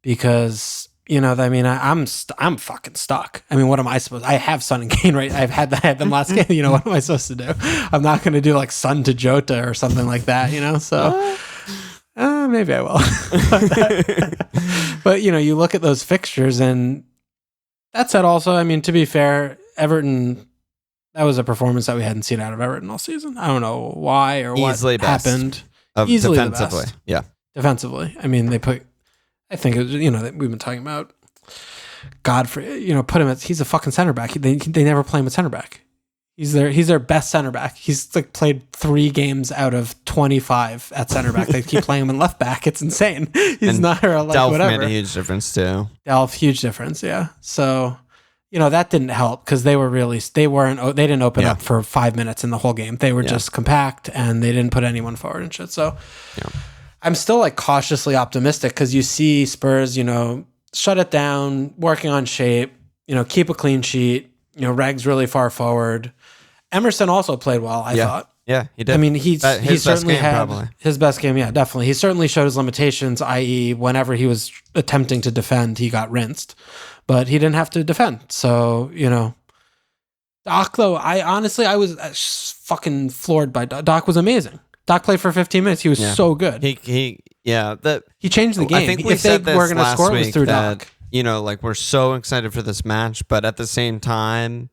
because, I'm fucking stuck. I mean, what am I supposed to, I have Son and Kane, right? I had them last game. What am I supposed to do? I'm not going to do like Son to Jota or something like that, so maybe I will. But, you look at those fixtures, and that said also, I mean, to be fair, Everton, that was a performance that we hadn't seen out of Everton all season. I don't know why or what happened. Easily defensively, defensively. I mean, I think it was, we've been talking about Godfrey. Put him he's a fucking center back. They never play him at center back. He's their best center back. He's like played 3 games out of 25 at center back. They keep playing him in left back. It's insane. He's not like Delph whatever. made a huge difference too. Huge difference. Yeah. So, that didn't help because they didn't open up for 5 minutes in the whole game. They were just compact and they didn't put anyone forward and shit. So I'm still like cautiously optimistic because you see Spurs, shut it down, working on shape, keep a clean sheet. Reg's really far forward. Emerson also played well, I thought. Yeah, he did. I mean, he certainly had probably. His best game. Yeah, definitely. He certainly showed his limitations, i.e. whenever he was attempting to defend, he got rinsed. But he didn't have to defend. So, Doc, though, I was fucking floored by Doc. Doc was amazing. Doc played for 15 minutes. He was so good. He changed the game. I think we if said they this were going to last score, it was week through that, Doc. We're so excited for this match, but at the same time,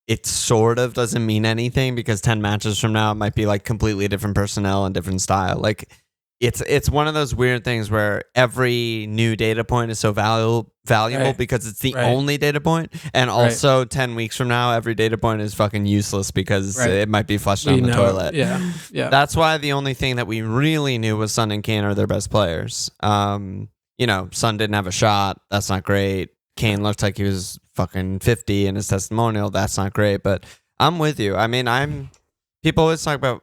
it sort of doesn't mean anything because 10 matches from now, it might be like completely different personnel and different style. Like it's one of those weird things where every new data point is so valuable because it's the only data point. And also 10 weeks from now, every data point is fucking useless because it might be flushed down the toilet. Yeah. That's why the only thing that we really knew was Son and Kane are their best players. Son didn't have a shot. That's not great. Kane looked like he was fucking 50 in his testimonial. That's not great, but I'm with you. I mean, people always talk about,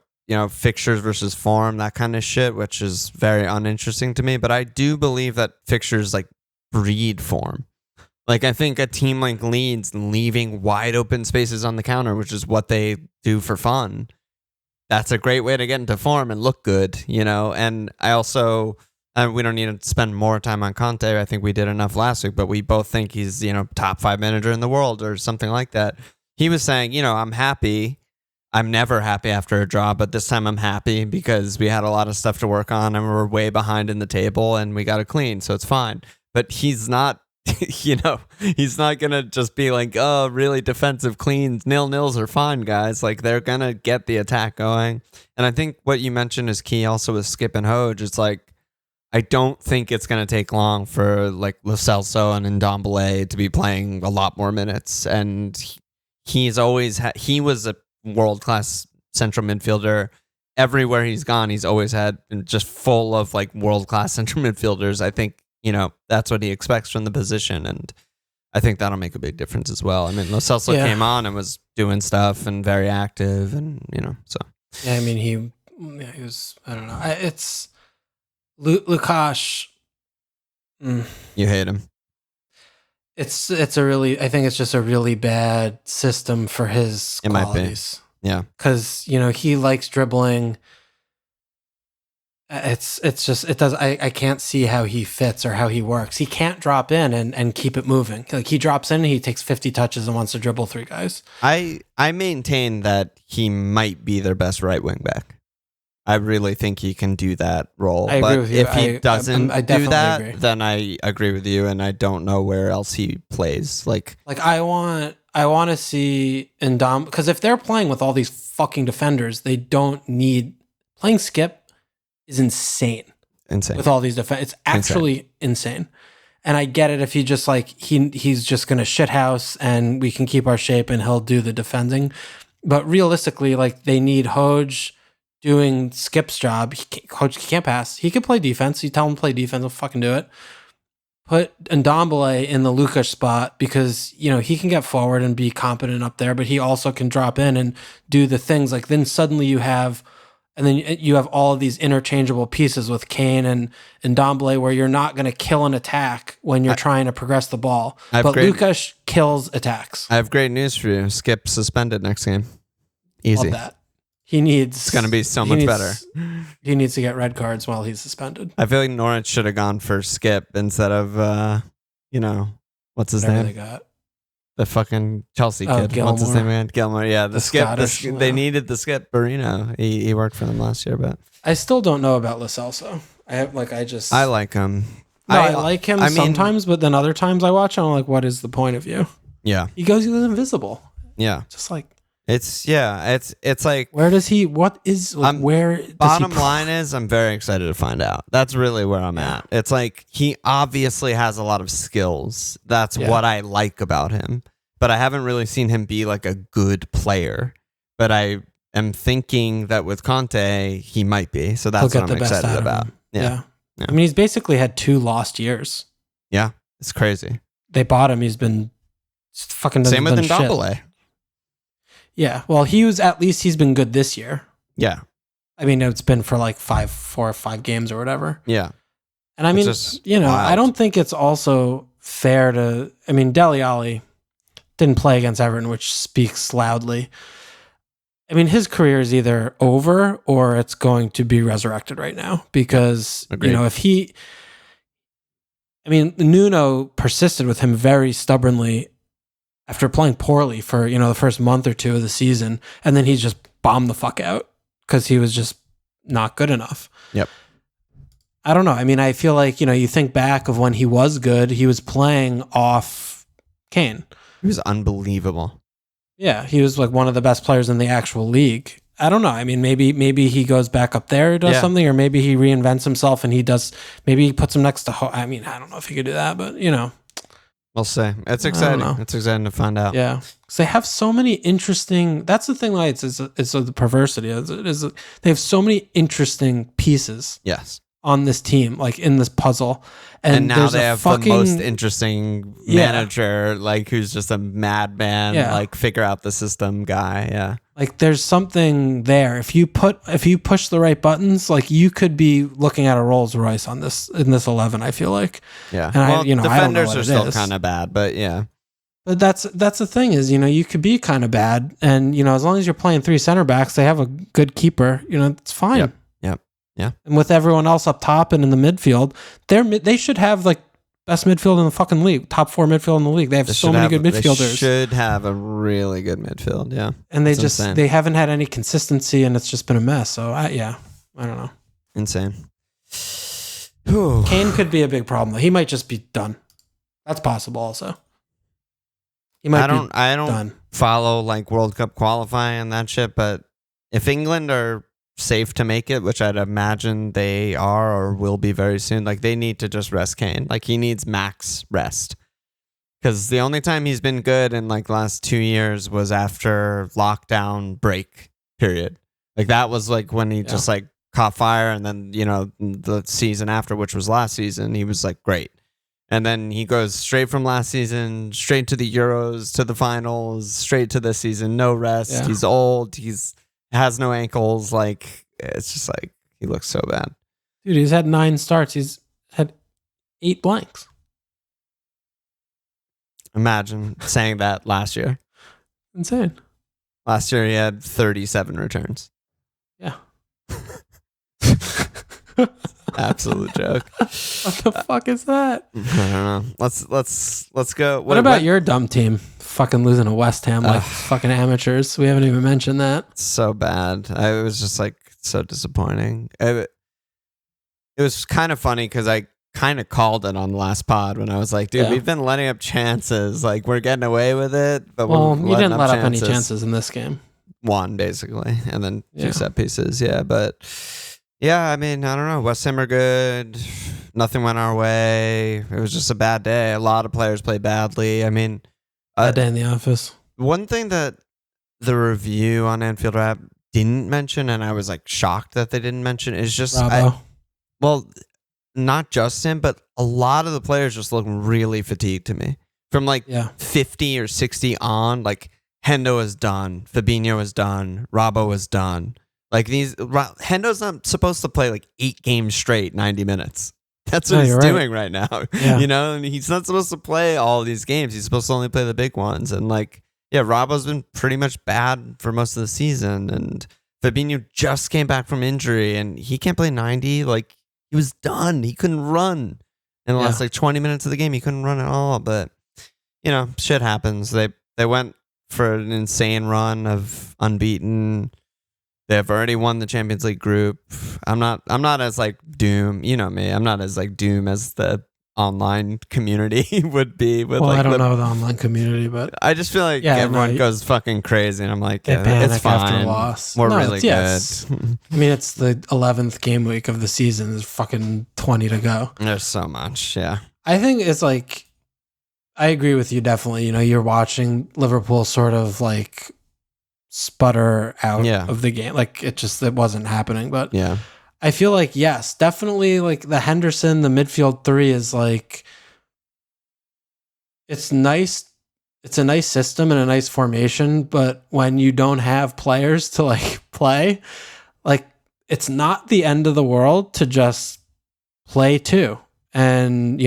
fixtures versus form, that kind of shit, which is very uninteresting to me, but I do believe that fixtures like breed form. Like I think a team like Leeds leaving wide open spaces on the counter, which is what they do for fun. That's a great way to get into form and look good, and I also... we don't need to spend more time on Conte. I think we did enough last week, but we both think he's, top 5 manager in the world or something like that. He was saying, I'm happy. I'm never happy after a draw, but this time I'm happy because we had a lot of stuff to work on and we're way behind in the table and we got to clean, so it's fine. But he's not, he's not going to just be like, oh, really defensive cleans. 0-0s are fine, guys. Like they're going to get the attack going. And I think what you mentioned is key also with Skip and Hoge. It's like, I don't think it's going to take long for like Lo Celso and Ndombele to be playing a lot more minutes. And he's always he was a world-class central midfielder. Everywhere he's gone, he's always had just full of like world-class central midfielders. I think, that's what he expects from the position. And I think that'll make a big difference as well. I mean, Lo Celso came on and was doing stuff and very active and, so. Yeah, I mean, he was, I don't know. It's... Lukasz, you hate him. It's a really, I think it's just a really bad system for his qualities. Might be. Yeah. Because, he likes dribbling. It's just, it does, I can't see how he fits or how he works. He can't drop in and keep it moving. Like he drops in and he takes 50 touches and wants to dribble 3 guys. I maintain that he might be their best right wing back. I really think he can do that role. I agree with you. If he doesn't do that, agree. then I agree with you, and I don't know where else he plays. Like I want to see Ndom, because if they're playing with all these fucking defenders, they don't need playing Skip is insane. With all these defenders, it's actually insane. And I get it if he just like he's just gonna shithouse and we can keep our shape and he'll do the defending, but realistically, like they need Hoge doing Skip's job. Coach can't pass. He can play defense. You tell him to play defense, he'll fucking do it. Put Ndombele in the Lukasz spot because, he can get forward and be competent up there, but he also can drop in and do the things. Like then suddenly you have all of these interchangeable pieces with Kane and Ndombele where you're not going to kill an attack when you're trying to progress the ball. But Lukasz kills attacks. I have great news for you. Skip suspended next game. Easy. Love that. It's going to be so much better. He needs to get red cards while he's suspended. I feel like Norwich should have gone for Skip instead of, what's his name? They got. The fucking Chelsea kid. Gilmore. What's his name again? Gilmore. Yeah, the Skip. They needed the Skip Barino. He worked for them last year, but I still don't know about Lo Celso. I like him. No, I like him sometimes, but then other times I watch him, I'm like, what is the point of you? Yeah. He was invisible. Yeah. Just like. It's like where does he bottom line is I'm very excited to find out. That's really where I'm at. It's like he obviously has a lot of skills. That's what I like about him. but I haven't really seen him be like a good player. But I am thinking that with Conte, he might be. So that's what I'm excited about. Yeah. I mean, he's basically had 2 lost years. Yeah, it's crazy. They bought him. He's been fucking same with Mbeumo. Yeah, well, he's been good this year. Yeah. I mean, it's been for like 4 or 5 games or whatever. Yeah. And I mean, wild. I don't think it's also fair to, I mean, Dele Alli didn't play against Everton, which speaks loudly. I mean, his career is either over or it's going to be resurrected right now because, Agreed. Nuno persisted with him very stubbornly after playing poorly for, the first month or 2 of the season. And then he just bombed the fuck out because he was just not good enough. Yep. I don't know. I mean, I feel like, you think back of when he was good, he was playing off Kane. He was unbelievable. Yeah, he was like one of the best players in the actual league. I don't know. I mean, maybe he goes back up there, does something, or maybe he reinvents himself and maybe he puts him next to Howe. I mean, I don't know if he could do that, but We'll see. It's exciting. It's exciting to find out. Yeah, because they have so many interesting. That's the thing. Like, it's the perversity. They have so many interesting pieces. Yes. On this team, like in this puzzle, and now they have the most interesting manager, like who's just a madman, like figure out the system guy. Yeah, like there's something there. If you push the right buttons, like you could be looking at a Rolls Royce in this 11. I feel like. Yeah. And defenders are still kind of bad, but yeah. But that's the thing is, you could be kind of bad, and as long as you're playing 3 center backs, they have a good keeper. It's fine. Yep. Yeah. And with everyone else up top and in the midfield, they should have like best midfield in the fucking league, top 4 midfield in the league. They have so many good midfielders. They should have a really good midfield. Yeah. And they haven't had any consistency, and it's just been a mess. So I don't know. Insane. Kane could be a big problem though. He might just be done. That's possible also. He might I don't done. Follow like World Cup qualifying and that shit, but if England are safe to make it, which I'd imagine they are or will be very soon, like they need to just rest Kane. Like he needs max rest, because the only time he's been good in like the last 2 years was after lockdown break period. Like that was like when he just like caught fire, and then the season after, which was last season, he was like great. And then he goes straight from last season straight to the Euros, to the finals, straight to this season, no rest. He's old, has no ankles. Like it's just like he looks so bad. Dude, he's had 9 starts. He's had 8 blanks. Imagine saying that last year. Insane. Last year he had 37 returns. Yeah. Absolute joke. What the fuck is that? I don't know. Let's go. What about your dumb team? Fucking losing to West Ham like fucking amateurs. We haven't even mentioned that. So bad. I was just like so disappointing. It was kind of funny because I kind of called it on the last pod when I was like, dude, we've been letting up chances. Like we're getting away with it, but you didn't let up any chances in this game. 1 basically, and then 2 set pieces. Yeah, but yeah, I mean, I don't know. West Ham are good. Nothing went our way. It was just a bad day. A lot of players played badly. I mean, bad day in the office. One thing that the review on Anfield Rap didn't mention, and I was like shocked that they didn't mention, is just not just him, but a lot of the players just look really fatigued to me. From like 50 or 60 on, like Hendo is done, Fabinho is done, Robbo is done. Like Hendo's not supposed to play like 8 games straight, 90 minutes. That's what he's doing right now. Yeah. And he's not supposed to play all these games. He's supposed to only play the big ones. And like, Robbo's been pretty much bad for most of the season. And Fabinho just came back from injury and he can't play 90. Like he was done. He couldn't run in the last like 20 minutes of the game. He couldn't run at all. But shit happens. They went for an insane run of unbeaten. They've already won the Champions League group. I'm not as like doom. You know me. I'm not as like doom as the online community would be. I don't know the online community, but I just feel like everyone goes fucking crazy, and I'm like, it's fine. After loss. We're really good. I mean, it's the 11th game week of the season. There's fucking 20 to go. There's so much. Yeah. I think it's like I agree with you definitely. You're watching Liverpool sort of like sputter out of the game. Like it wasn't happening. But yeah, I feel like, yes, definitely like the Henderson, the midfield three is like, it's nice. It's a nice system and a nice formation, but when you don't have players to like play, like it's not the end of the world to just play two and,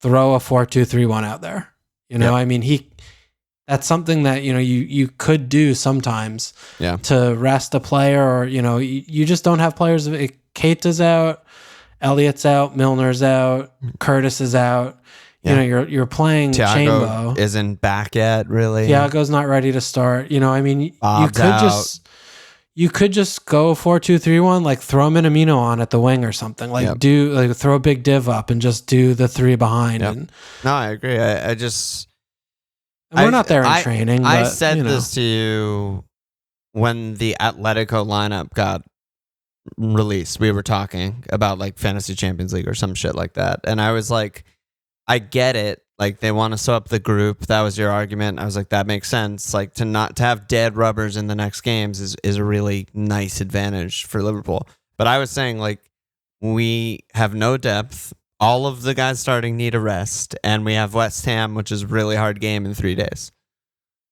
throw a 4-2-3-1 out there. I mean, that's something that, you could do sometimes to rest a player, or, you just don't have players. Keita's out, Elliott's out, Milner's out, Curtis is out. Yeah. You're playing Thiago Chambo. Isn't back yet, really. Thiago's not ready to start. I mean, Bob's you could just go 4-2-3-1, like throw Minamino on at the wing or something. Like throw a big div up and just do the three behind. And no, I agree. I just we're not there in training. I but, said this to you when the Atletico lineup got released. We were talking about like Fantasy Champions League or some shit like that, and I was like, I get it. Like they want to sew up the group. That was your argument. I was like, that makes sense. Like to have dead rubbers in the next games is a really nice advantage for Liverpool. But I was saying like we have no depth. All of the guys starting need a rest, and we have West Ham, which is a really hard game in 3 days.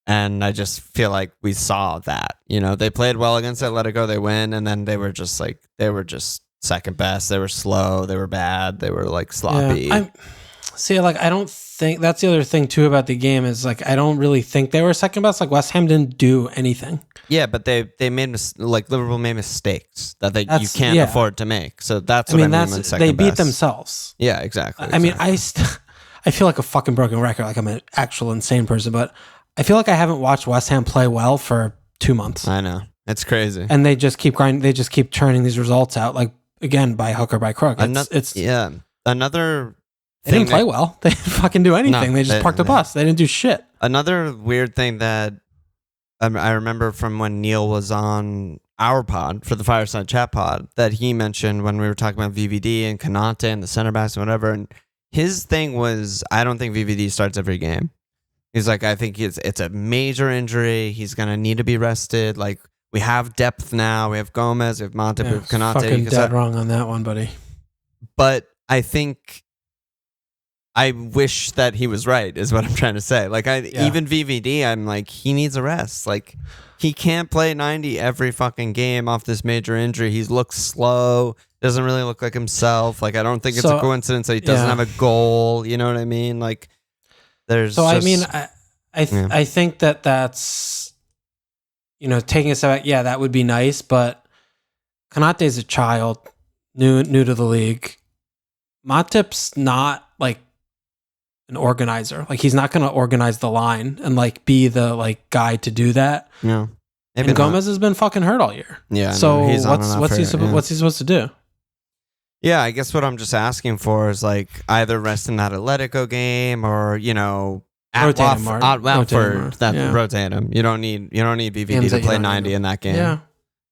And I just feel like we saw that. They played well against Atletico, they win, and then they were just second best. They were slow. They were bad. They were like sloppy. Yeah, I don't think that's the other thing too about the game is like I don't really think they were second best. Like West Ham didn't do anything. Yeah, but they made Liverpool made mistakes that you can't afford to make. So that's what I mean when second they beat best. themselves. Yeah, exactly. I mean, I feel like a fucking broken record. Like I'm an actual insane person, but I feel like I haven't watched West Ham play well for 2 months. I know, it's crazy, and they just keep grinding. They just keep churning these results out, like again by hook or by crook. Another. They didn't play well. They didn't fucking do anything. No, they just parked the bus. They didn't do shit. Another weird thing that I remember from when Neil was on our pod for the Fireside Chat pod that he mentioned when we were talking about VVD and Konate and the center backs and whatever. And his thing was, I don't think VVD starts every game. He's like, I think it's a major injury. He's going to need to be rested. Like, we have depth now. We have Gomez, we have Matip, we have Konate. Fucking dead wrong on that one, buddy. But I think I wish that he was right, is what I'm trying to say. Like, even VVD, I'm like, he needs a rest. Like, he can't play 90 every fucking game off this major injury. He looks slow, doesn't really look like himself. Like, I don't think it's a coincidence that he doesn't have a goal. You know what I mean? Like, there's. So, I mean, I think that's, taking a step back, that would be nice, but Konate's a child, new to the league. Matip's not, like, an organizer. Like he's not going to organize the line and like be the like guy to do that. Yeah. And Gomez has been fucking hurt all year. Yeah. So what's he supposed to do? Yeah, I guess what I'm just asking for is like either rest in that Atletico game or rotate him. You don't need VVD to play 90 in that game. Yeah.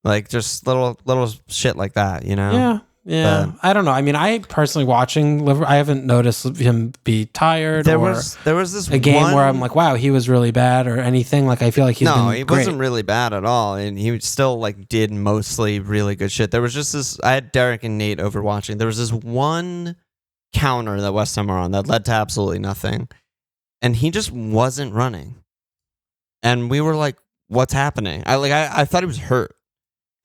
Like just little shit like that, Yeah. Yeah, but I don't know. I mean, I personally watching Liverpool, I haven't noticed him be tired. There was this a game where I'm like, wow, he was really bad or anything. Like I feel like he wasn't really bad at all, and he still like did mostly really good shit. There was just this. I had Derek and Nate over watching. There was this one counter that West Ham were on that led to absolutely nothing, and he just wasn't running. And we were like, "What's happening?" I thought he was hurt.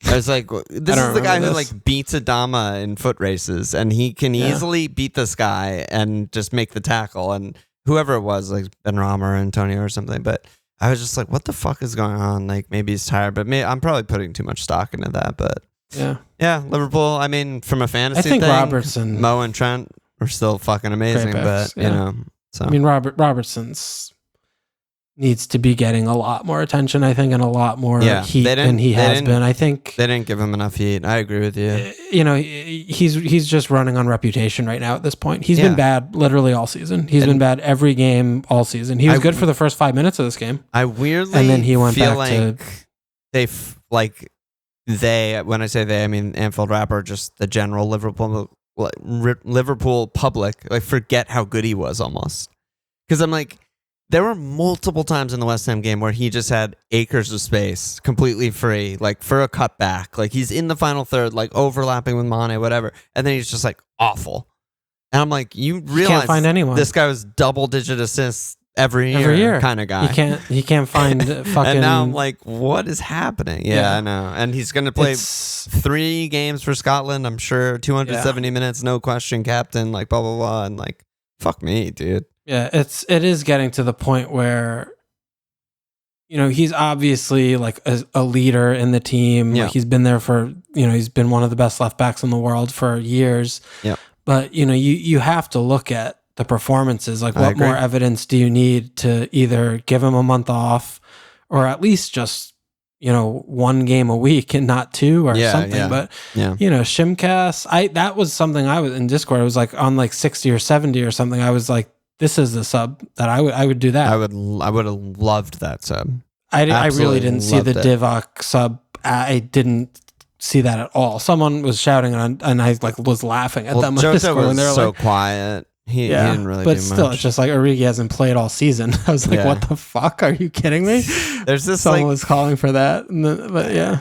I was like, this is the guy who like beats Adama in foot races, and he can easily beat this guy and just make the tackle. And whoever it was, like Benrahma or Antonio or something. But I was just like, what the fuck is going on? Like maybe he's tired, but I'm probably putting too much stock into that. But yeah, Liverpool. I mean, from a fantasy, I think thing, Robertson, Mo and Trent are still fucking amazing. But so I mean, Robertson's needs to be getting a lot more attention, I think, and a lot more heat than he has been. I think they didn't give him enough heat. I agree with you. He's just running on reputation right now at this point. He's been bad literally all season. He's been bad every game all season. He was good for the first 5 minutes of this game. I weirdly and then he went feel back like to they, when I say they, I mean Anfield Rapper, just the general Liverpool public, like forget how good he was almost. Because I'm like, there were multiple times in the West Ham game where he just had acres of space, completely free, like for a cutback. Like he's in the final third, like overlapping with Mane, whatever. And then he's just like awful. And I'm like, you realize can't find anyone. This guy was double-digit assists every year kind of guy. He can't find fucking. And now I'm like, what is happening? Yeah, I know. And he's going to play 3 games for Scotland, I'm sure. 270 minutes, no question, captain, like blah, blah, blah. And like, fuck me, dude. Yeah, it is getting to the point where, you know, he's obviously like a leader in the team. Yeah. Like he's been there for, you know, he's been one of the best left backs in the world for years. Yeah. But, you know, you have to look at the performances. Like, what more evidence do you need to either give him a month off or at least just, you know, 1 game a week and not 2 or something? Yeah. But, you know, Shimcast, that was something I was in Discord. I was like on like 60 or 70 or something. I was like, this is the sub that I would do that. I would have loved that sub. I really didn't see the Divock sub. I didn't see that at all. Someone was shouting and I like was laughing at them. Jota was they're so like, quiet. He didn't really do much. But still, it's just like Origi hasn't played all season. I was like, what the fuck? Are you kidding me? There's this someone was calling for that. But yeah.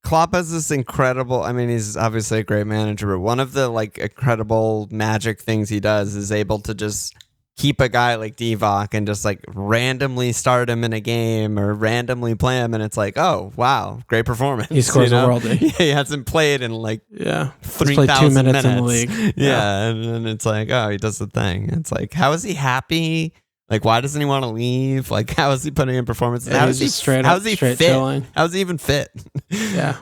Klopp has this incredible, I mean, he's obviously a great manager, but one of the like incredible magic things he does is able to just keep a guy like Divock and just like randomly start him in a game or randomly play him, and it's like, oh wow, great performance. He scores a worldie. He hasn't played in like 3,000 minutes in the league. And then it's like, oh, he does the thing. It's like, how is he happy? Like, why doesn't he want to leave? Like, how is he putting in performances? How is he straight fit? Chilling. How is he even fit? Yeah,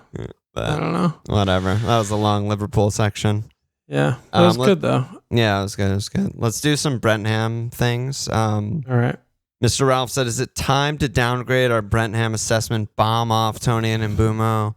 but I don't know. Whatever. That was a long Liverpool section. Yeah, it was good though. Yeah, it was good. It was good. Let's do some Brentham things. All right. Mr. Ralph said, is it time to downgrade our Brentham assessment? Bomb off Tony and Mbeumo.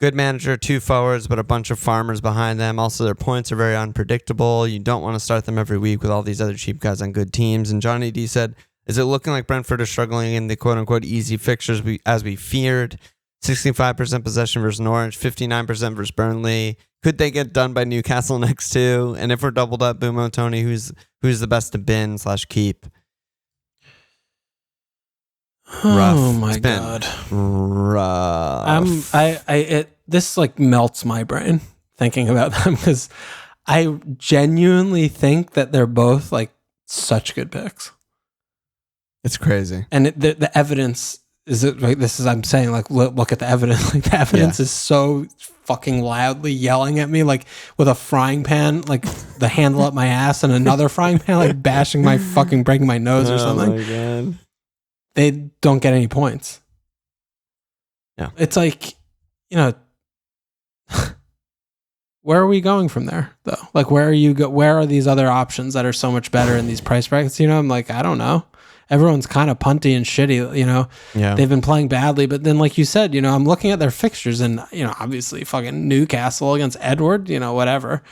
Good manager, 2 forwards, but a bunch of farmers behind them. Also, their points are very unpredictable. You don't want to start them every week with all these other cheap guys on good teams. And Johnny D said, is it looking like Brentford are struggling in the quote-unquote easy fixtures as we feared? 65% possession versus Norwich, 59% versus Burnley. Could they get done by Newcastle next too? And if we're doubled up, Mbeumo, Tony, who's the best to bin/keep? Oh my god, rough. This like melts my brain thinking about them because I genuinely think that they're both like such good picks. It's crazy, and the evidence is it like this is I'm saying like look at the evidence. Like the evidence is so fucking loudly yelling at me like with a frying pan, like the handle up my ass, and another frying pan like bashing my fucking breaking my nose or something. Oh my god. They don't get any points. Yeah. It's like, you know, where are we going from there though? Like where are these other options that are so much better in these price brackets? You know, I'm like, I don't know. Everyone's kind of punty and shitty, you know. Yeah. They've been playing badly, but then like you said, you know, I'm looking at their fixtures and, you know, obviously fucking Newcastle against Edward, you know, whatever.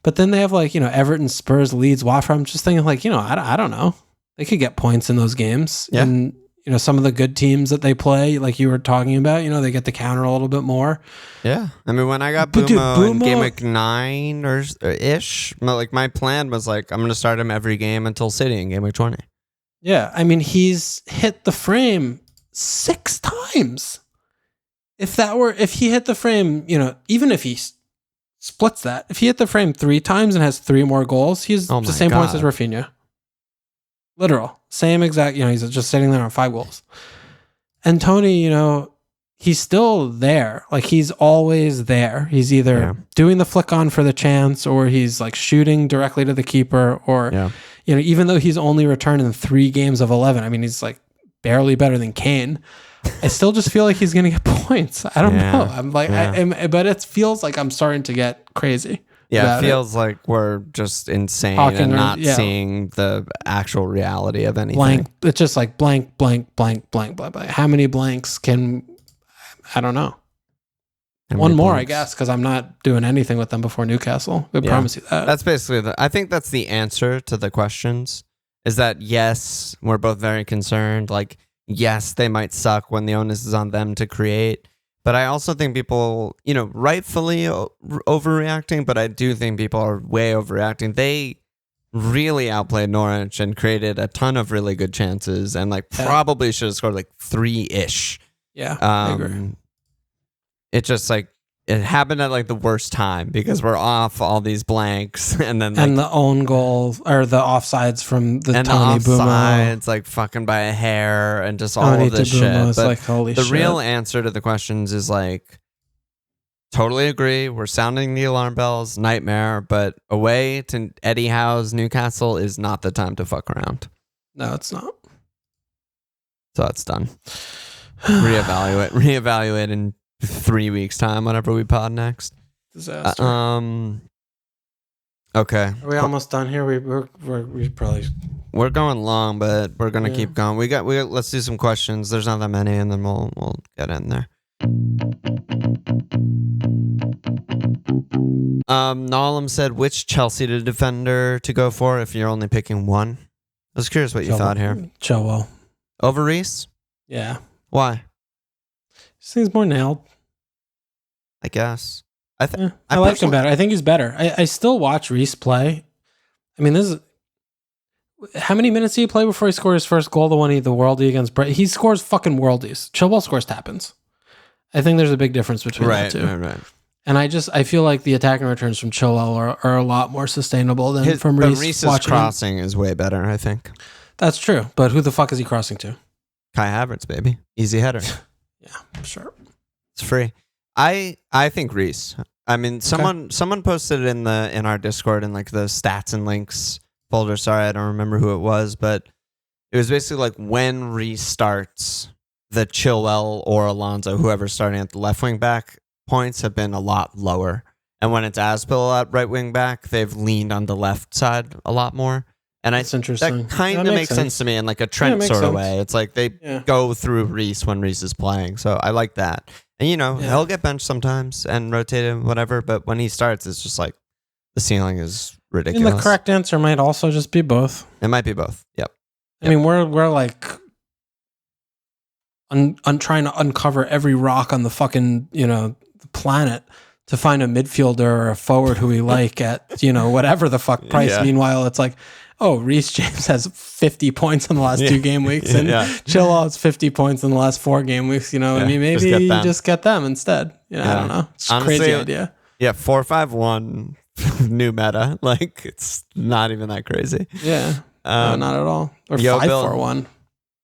But then they have like, you know, Everton, Spurs, Leeds, Watford. I'm just thinking like, you know, I don't know. They could get points in those games. Yeah. And, you know, some of the good teams that they play, like you were talking about, you know, they get to counter a little bit more. Yeah. I mean, when I got Mbeumo in game week 9 or ish, like my plan was like, I'm going to start him every game until City in game week 20. Yeah. I mean, he's hit the frame 6 times. If he hit the frame, you know, even if he splits that, if he hit the frame 3 times and has 3 more goals, he's the same points as Raphinha. Literal. Same exact, you know, he's just sitting there on 5 goals. And Tony, you know, he's still there. Like he's always there. He's either doing the flick on for the chance or he's like shooting directly to the keeper or, you know, even though he's only returned in 3 games of 11, I mean, he's like barely better than Kane. I still just feel like he's going to get points. I don't know. I'm like, but it feels like I'm starting to get crazy. Yeah, it feels like we're just insane and not seeing the actual reality of anything. Blank. It's just like blank, blank, blank, blank, blank, blank. How many blanks can... I don't know. One more, I guess, because I'm not doing anything with them before Newcastle. I promise you that. That's basically I think that's the answer to the questions, is that yes, we're both very concerned. Like, yes, they might suck when the onus is on them to create. But I also think people, you know, rightfully overreacting, but I do think people are way overreacting. They really outplayed Norwich and created a ton of really good chances and like probably should have scored like 3-ish. Yeah, I agree. It just like it happened at like the worst time because we're off all these blanks and then and the own goal or the offsides from the Tony Mbeumo. Offsides like fucking by a hair and just all of this shit. But like, holy the shit. real answer to the questions is like totally agree. We're sounding the alarm bells, nightmare, but away to Eddie Howe's Newcastle is not the time to fuck around. No, it's not. So that's done. Reevaluate in 3 weeks time, whenever we pod next. Disaster. Okay. Are we almost done here? We're going long, but we're gonna keep going. We got let's do some questions. There's not that many, and then we'll get in there. Nolam said, which Chelsea defender to go for if you're only picking one? I was curious what you thought here. Chilwell. Over Reece? Yeah. Why? This thing's more nailed. I guess. I like him better. I think he's better. I still watch Reece play. I mean, this is... How many minutes did he play before he scored his first goal? The worldie against Brent. He scores fucking worldies. Chilwell scores tap-ins. I think there's a big difference between the two. Right. And I feel like the attacking returns from Chilwell are a lot more sustainable than from Reece. But Reece's crossing is way better, I think. That's true. But who the fuck is he crossing to? Kai Havertz, baby. Easy header. Yeah, sure. It's free. I think Reece. I mean, someone posted it in our Discord in like the stats and links folder. Sorry, I don't remember who it was, but it was basically like when Reece starts, the Chilwell or Alonso, whoever's starting at the left wing back, points have been a lot lower. And when it's Aspil at right wing back, they've leaned on the left side a lot more. And that's interesting. That kind of makes sense to me in like a Trent sort of way. It's like they go through Reece when Reece is playing. So I like that. And, he'll get benched sometimes and rotated, whatever. But when he starts, it's just like the ceiling is ridiculous. And the correct answer might also just be both. It might be both. Yep. I mean, we're like trying to uncover every rock on the fucking, the planet to find a midfielder or a forward who we like at, whatever the fuck price. Yeah. Meanwhile, it's like, oh, Reece James has 50 points in the last 2 game weeks, and Chilwell has 50 points in the last 4 game weeks. I mean, maybe you just get them instead. I don't know. It's honestly, a crazy idea. Yeah, 4-5-1 new meta. Like, it's not even that crazy. Yeah, no, not at all. Or 5-4-1.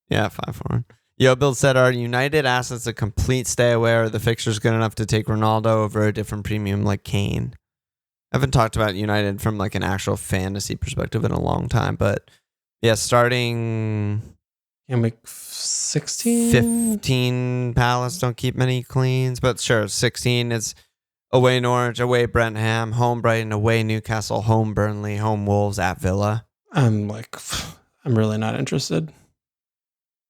Yeah, 5-4-1. Bill said, are United assets a complete stay away, or are the fixtures good enough to take Ronaldo over a different premium like Kane? I haven't talked about United from like an actual fantasy perspective in a long time, but starting 15 Palace don't keep many cleans, but sure, 16 is away Norwich, away Brentham, home Brighton, away Newcastle, home Burnley, home Wolves, at Villa. I'm really not interested.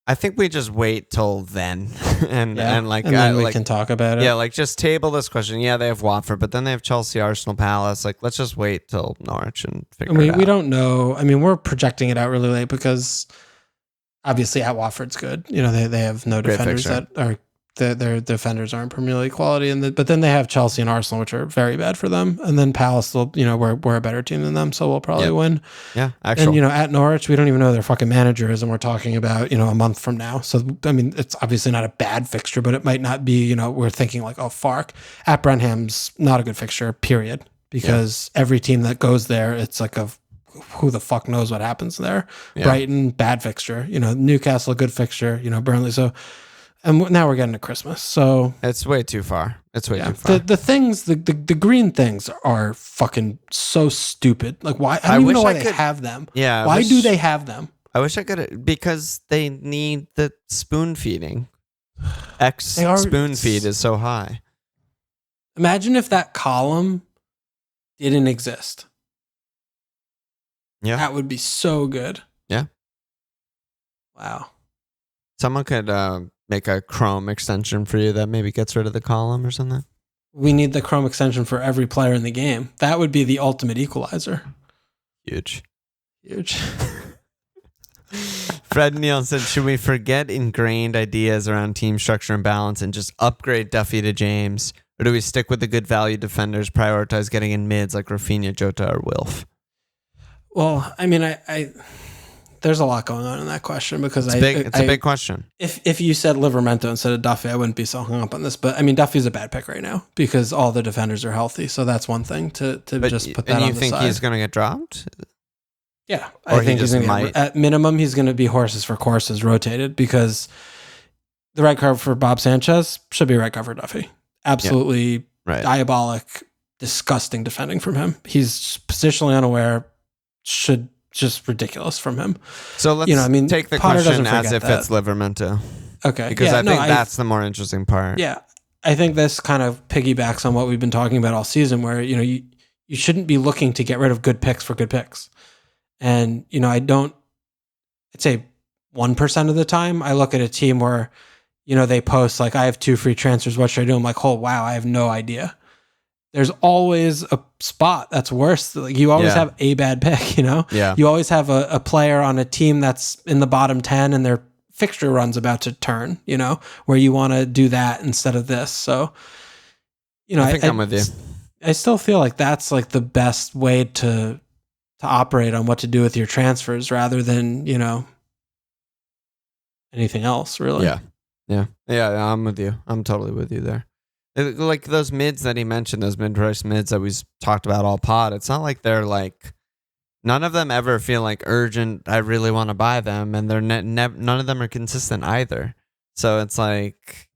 I think we just wait till then, and then we can talk about it. Yeah, like just table this question. Yeah, they have Watford, but then they have Chelsea, Arsenal, Palace. Like, let's just wait till Norwich and figure it out. We don't know. I mean, we're projecting it out really late because obviously at Watford's good. They have no defenders that are their defenders aren't Premier League quality, but then they have Chelsea and Arsenal, which are very bad for them, and then Palace will, we're a better team than them, so we'll probably win. Yeah, actually, and at Norwich, we don't even know who their fucking manager is, and we're talking about a month from now. So I mean, it's obviously not a bad fixture, but it might not be. We're thinking like, oh, Fark at Brentham's not a good fixture, period, because every team that goes there, it's like who the fuck knows what happens there. Yeah. Brighton, bad fixture. Newcastle, good fixture. Burnley, so. And now we're getting to Christmas, so it's way too far. It's way too far. The things, the green things are fucking so stupid. Like, why? I don't even know why they have them. Yeah. Why do they have them? I wish I could, because they need the spoon feeding. Spoon feed is so high. Imagine if that column didn't exist. Yeah. That would be so good. Yeah. Wow. Someone could make a Chrome extension for you that maybe gets rid of the column or something. We need the Chrome extension for every player in the game. That would be the ultimate equalizer. Huge. Fred Neal said, should we forget ingrained ideas around team structure and balance and just upgrade Duffy to James? Or do we stick with the good value defenders, prioritize getting in mids like Raphinha, Jota, or Wilf? Well, I mean, I there's a lot going on in that question because it's a big question. If you said Livramento instead of Duffy, I wouldn't be so hung up on this. But I mean, Duffy's a bad pick right now because all the defenders are healthy. So that's one thing to just put that on the side. And you think he's going to get dropped? Yeah, I think he's going to get, at minimum, he's going to be horses for courses rotated because the red card for Bob Sanchez should be a red card for Duffy. Absolutely diabolic, disgusting defending from him. He's positionally unaware, should just ridiculous from him. So let's take the Potter question as if it's Livramento. Okay. Because I think that's the more interesting part. Yeah. I think this kind of piggybacks on what we've been talking about all season where, you shouldn't be looking to get rid of good picks for good picks. And, I'd say 1% of the time I look at a team where, they post like, I have 2 free transfers. What should I do? I'm like, oh, wow, I have no idea. There's always a spot that's worse. Like you always have a bad pick, Yeah. You always have a player on a team that's in the bottom 10 and their fixture run's about to turn, where you want to do that instead of this. So, I think I'm with you. I still feel like that's like the best way to operate on what to do with your transfers rather than, anything else really. Yeah. I'm with you. I'm totally with you there. Like those mids that he mentioned, those mid-price mids that we've talked about all pod, it's not like they're like, none of them ever feel like urgent, I really want to buy them, and they're none of them are consistent either. So it's like,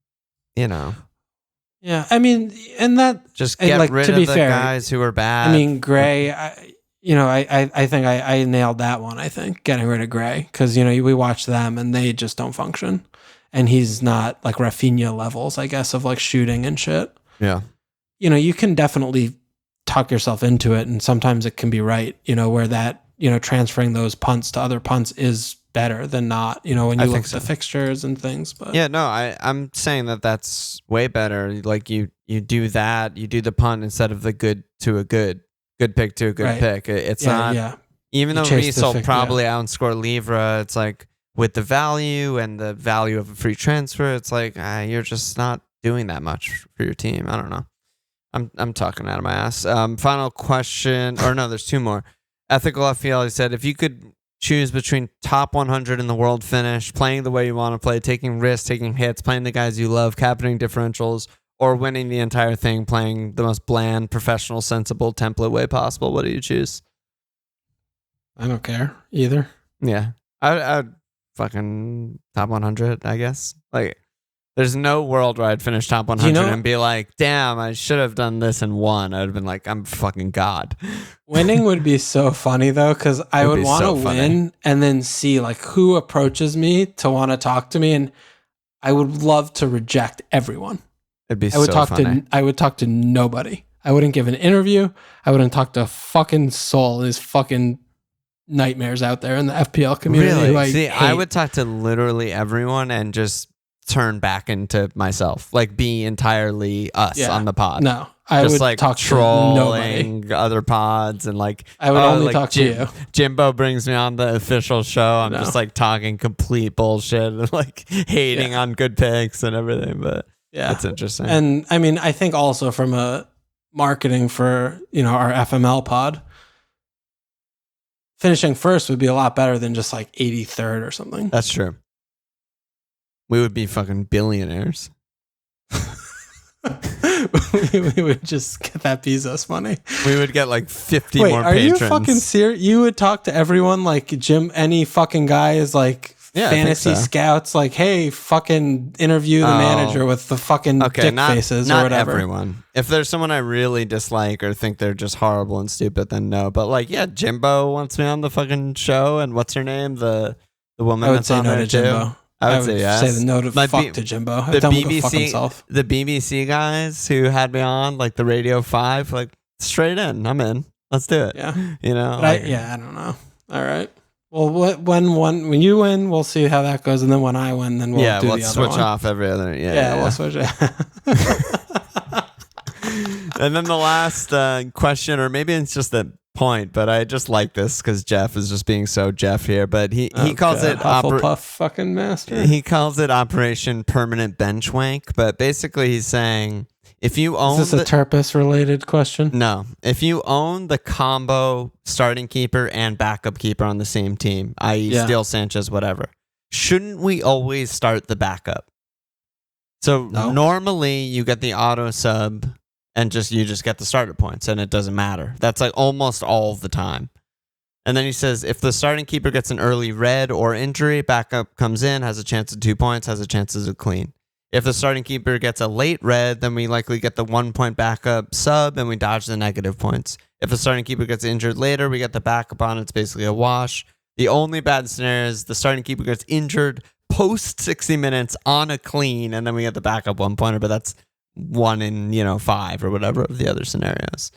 Yeah, I mean, and that... Just get rid of the guys who are bad. I mean, Gray, I think I nailed that one, I think, getting rid of Gray, because, we watch them and they just don't function. And he's not like Raphinha levels, I guess, of like shooting and shit. Yeah. You can definitely tuck yourself into it. And sometimes it can be right, where that, transferring those punts to other punts is better than not, when you look at the fixtures and things. But yeah, no, I'm saying that's way better. Like you do that, you do the punt instead of the good to a good pick to a good pick. It's not, even though Reese will probably outscore Livra, it's like, with the value and the value of a free transfer, it's like you're just not doing that much for your team. I don't know. I'm talking out of my ass. Final question, or no, there's 2 more. Ethical FPL, he said, if you could choose between top 100 in the world finish, playing the way you want to play, taking risks, taking hits, playing the guys you love, captaining differentials, or winning the entire thing, playing the most bland, professional, sensible template way possible, what do you choose? I don't care either. Yeah, I'd fucking top 100, I guess. Like, there's no world where I'd finish top 100 and be like, damn, I should have done this and won. I'd have been like, I'm fucking God. Winning would be so funny, though, because I would want to win and then see like who approaches me to want to talk to me, and I would love to reject everyone. It'd be so funny. I would talk to nobody. I wouldn't give an interview. I wouldn't talk to a fucking soul. His fucking nightmares out there in the FPL community. Really? I would talk to literally everyone and just turn back into myself, like be entirely us on the pod. No, I just would like talk trolling to other pods and like I would only talk to you. Jimbo brings me on the official show. I'm just like talking complete bullshit and like hating on good picks and everything. But it's interesting. And I mean, I think also from a marketing for our FML pod, finishing first would be a lot better than just like 83rd or something. That's true. We would be fucking billionaires. we would just get that Bezos money. We would get like 50 more patrons. Are you fucking serious? You would talk to everyone like Jim, any fucking guy is like fantasy scouts, like, hey, fucking interview the manager with the fucking dick faces or whatever. Not everyone. If there's someone I really dislike or think they're just horrible and stupid, then no. But like, yeah, Jimbo wants me on the fucking show, and what's her name? The woman that's on there too. I would say yes. Say the no to fuck to Jimbo. The BBC guys who had me on, like the Radio 5, like straight in. I'm in. Let's do it. Yeah. I don't know. All right. Well, when you win, we'll see how that goes, and then when I win, then we'll do the other one. Switch off every other. We'll switch it. And then the last question, or maybe it's just a point, but I just like this because Jeff is just being so Jeff here. But he calls it Hufflepuff fucking master. He calls it Operation Permanent Bench Wank. But basically, he's saying If you own Is this a Turpus related question? No. If you own the combo starting keeper and backup keeper on the same team, i.e. Steele, Sanchez, whatever, shouldn't we always start the backup? So normally you get the auto sub and you just get the starter points and it doesn't matter. That's like almost all the time. And then he says, if the starting keeper gets an early red or injury, backup comes in, has a chance of 2 points, has a chance of clean. If the starting keeper gets a late red, then we likely get the 1 point backup sub and we dodge the negative points. If the starting keeper gets injured later, we get the backup on. It's basically a wash. The only bad scenario is the starting keeper gets injured post 60 minutes on a clean, and then we get the backup 1 pointer, but that's 1 in 5 or whatever of the other scenarios.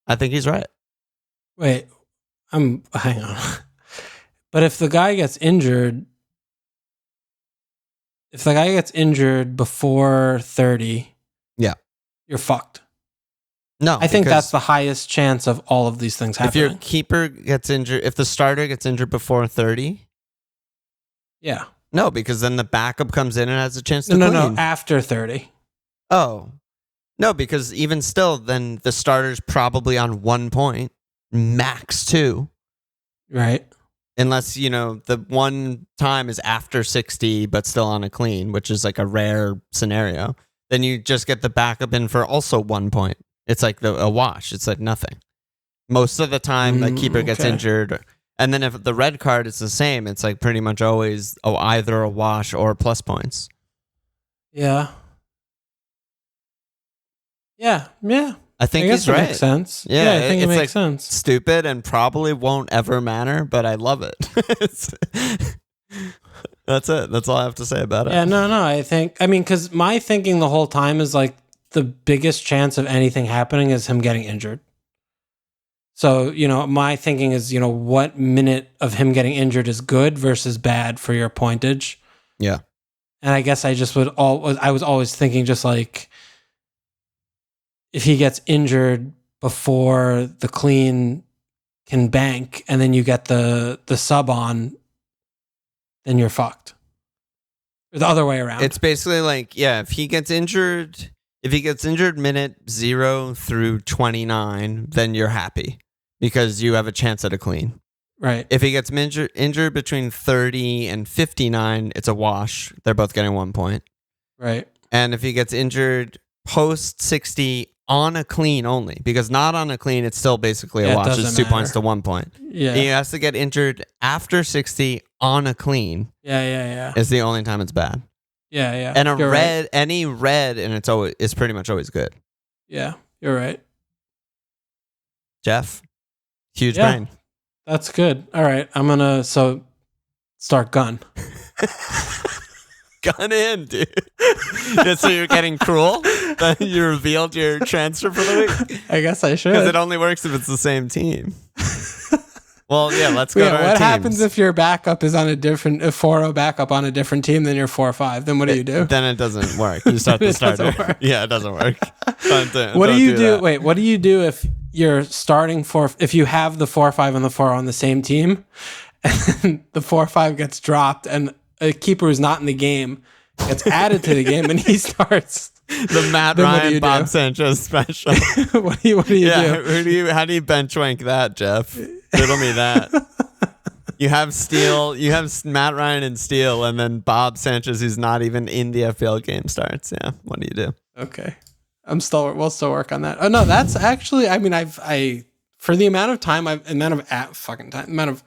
I think he's right. Wait, hang on. But if the guy gets injured, before 30, you're fucked. No, I think that's the highest chance of all of these things happening. If your keeper gets injured, if the starter gets injured before 30, no, because then the backup comes in and has a chance to clean. No, after 30. Oh, no, because even still, then the starter's probably on 1 point, max 2. Right. Unless, the one time is after 60, but still on a clean, which is like a rare scenario. Then you just get the backup in for also 1 point. It's like a wash. It's like nothing. Most of the time, the keeper gets injured. And then if the red card is the same, it's like pretty much always either a wash or plus points. Yeah. I think he's right. Makes sense. Yeah, I think it makes sense. Stupid and probably won't ever matter, but I love it. That's it. That's all I have to say about it. Yeah, no. Because my thinking the whole time is like the biggest chance of anything happening is him getting injured. So, my thinking is, what minute of him getting injured is good versus bad for your pointage. Yeah. And I guess I was always thinking just like, if he gets injured before the clean can bank and then you get the sub on, then you're fucked. Or the other way around. It's basically like, if he gets injured minute 0 through 29, then you're happy because you have a chance at a clean. Right. If he gets injured between 30 and 59, it's a wash. They're both getting 1 point. Right. And if he gets injured post 60 on a clean only, because not on a clean, it's still basically a wash. It's 2 points to 1 point. Yeah. He has to get injured after 60 on a clean. Yeah. Is the only time it's bad. Yeah. And any red, and it's pretty much always good. Yeah, you're right. Jeff, huge brain. That's good. All right, I'm gonna start gun. Gun in, dude. So you're getting cruel? That you revealed your transfer for the week? I guess I should. Because it only works if it's the same team. Well, let's go to our what teams. happens if your backup is on a 4-0 backup on a different team than your 4-5? Then what do you do? Then it doesn't work. You start the starter. Yeah, it doesn't work. What do you do? Wait, what do you do if you're starting if you have the 4-5 and the 4 on the same team and the 4-5 gets dropped and a keeper who's not in the game gets added to the game and he starts the Matt Ryan Bob Sanchez special? What do you do? How do you bench wank that, Jeff? Riddle me that. You have Steele, you have Matt Ryan and Steele, and then Bob Sanchez, who's not even in the FPL game, starts. Yeah, what do you do? Okay, we'll still work on that. Oh no, that's actually. I mean, for the amount of time amount of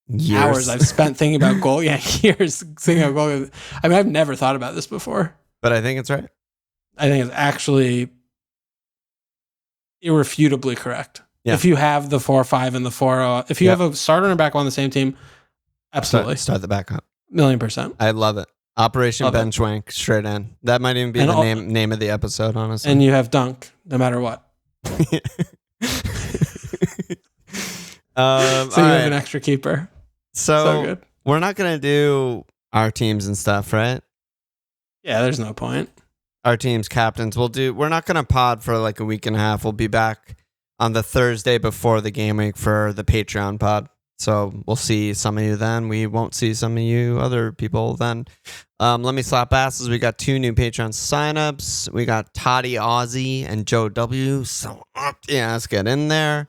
years. Hours I've spent thinking about goal. Yeah, years thinking about goal. I mean, I've never thought about this before. But I think it's right. I think it's actually irrefutably correct. Yeah. If you have the 4-5 and the 4-0, if you have a starter and a backup on the same team, absolutely. Start the backup. 1,000,000%. I love it. Operation Bench Wank, straight in. That might even be the name of the episode, honestly. And you have Dunk, no matter what. So you have an extra keeper. So good. We're not going to do our teams and stuff, right? Yeah, there's no point. Our teams, captains. We're not going to pod for like a week and a half. We'll be back on the Thursday before the game week for the Patreon pod. So we'll see some of you then. We won't see some of you other people then. Let me slap asses. We got 2 new Patreon signups. We got Toddy Aussie and Joe W. So yeah, let's get in there.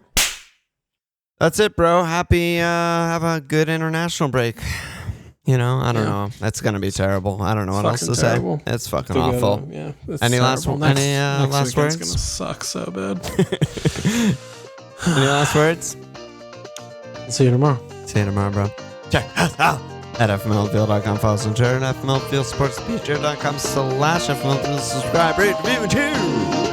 That's it, bro. Happy have a good international break. You know, I don't know. That's gonna be terrible. I don't know what else to say. It's fucking awful. Any last words? It's gonna suck so bad. Any last words? See you tomorrow. See you tomorrow, bro. Check us out at FMLFPL.com. Follow us on Twitter and FMLFPL Sports. Patreon.com/FMLFPL. Subscribe, rate, review, and cheers.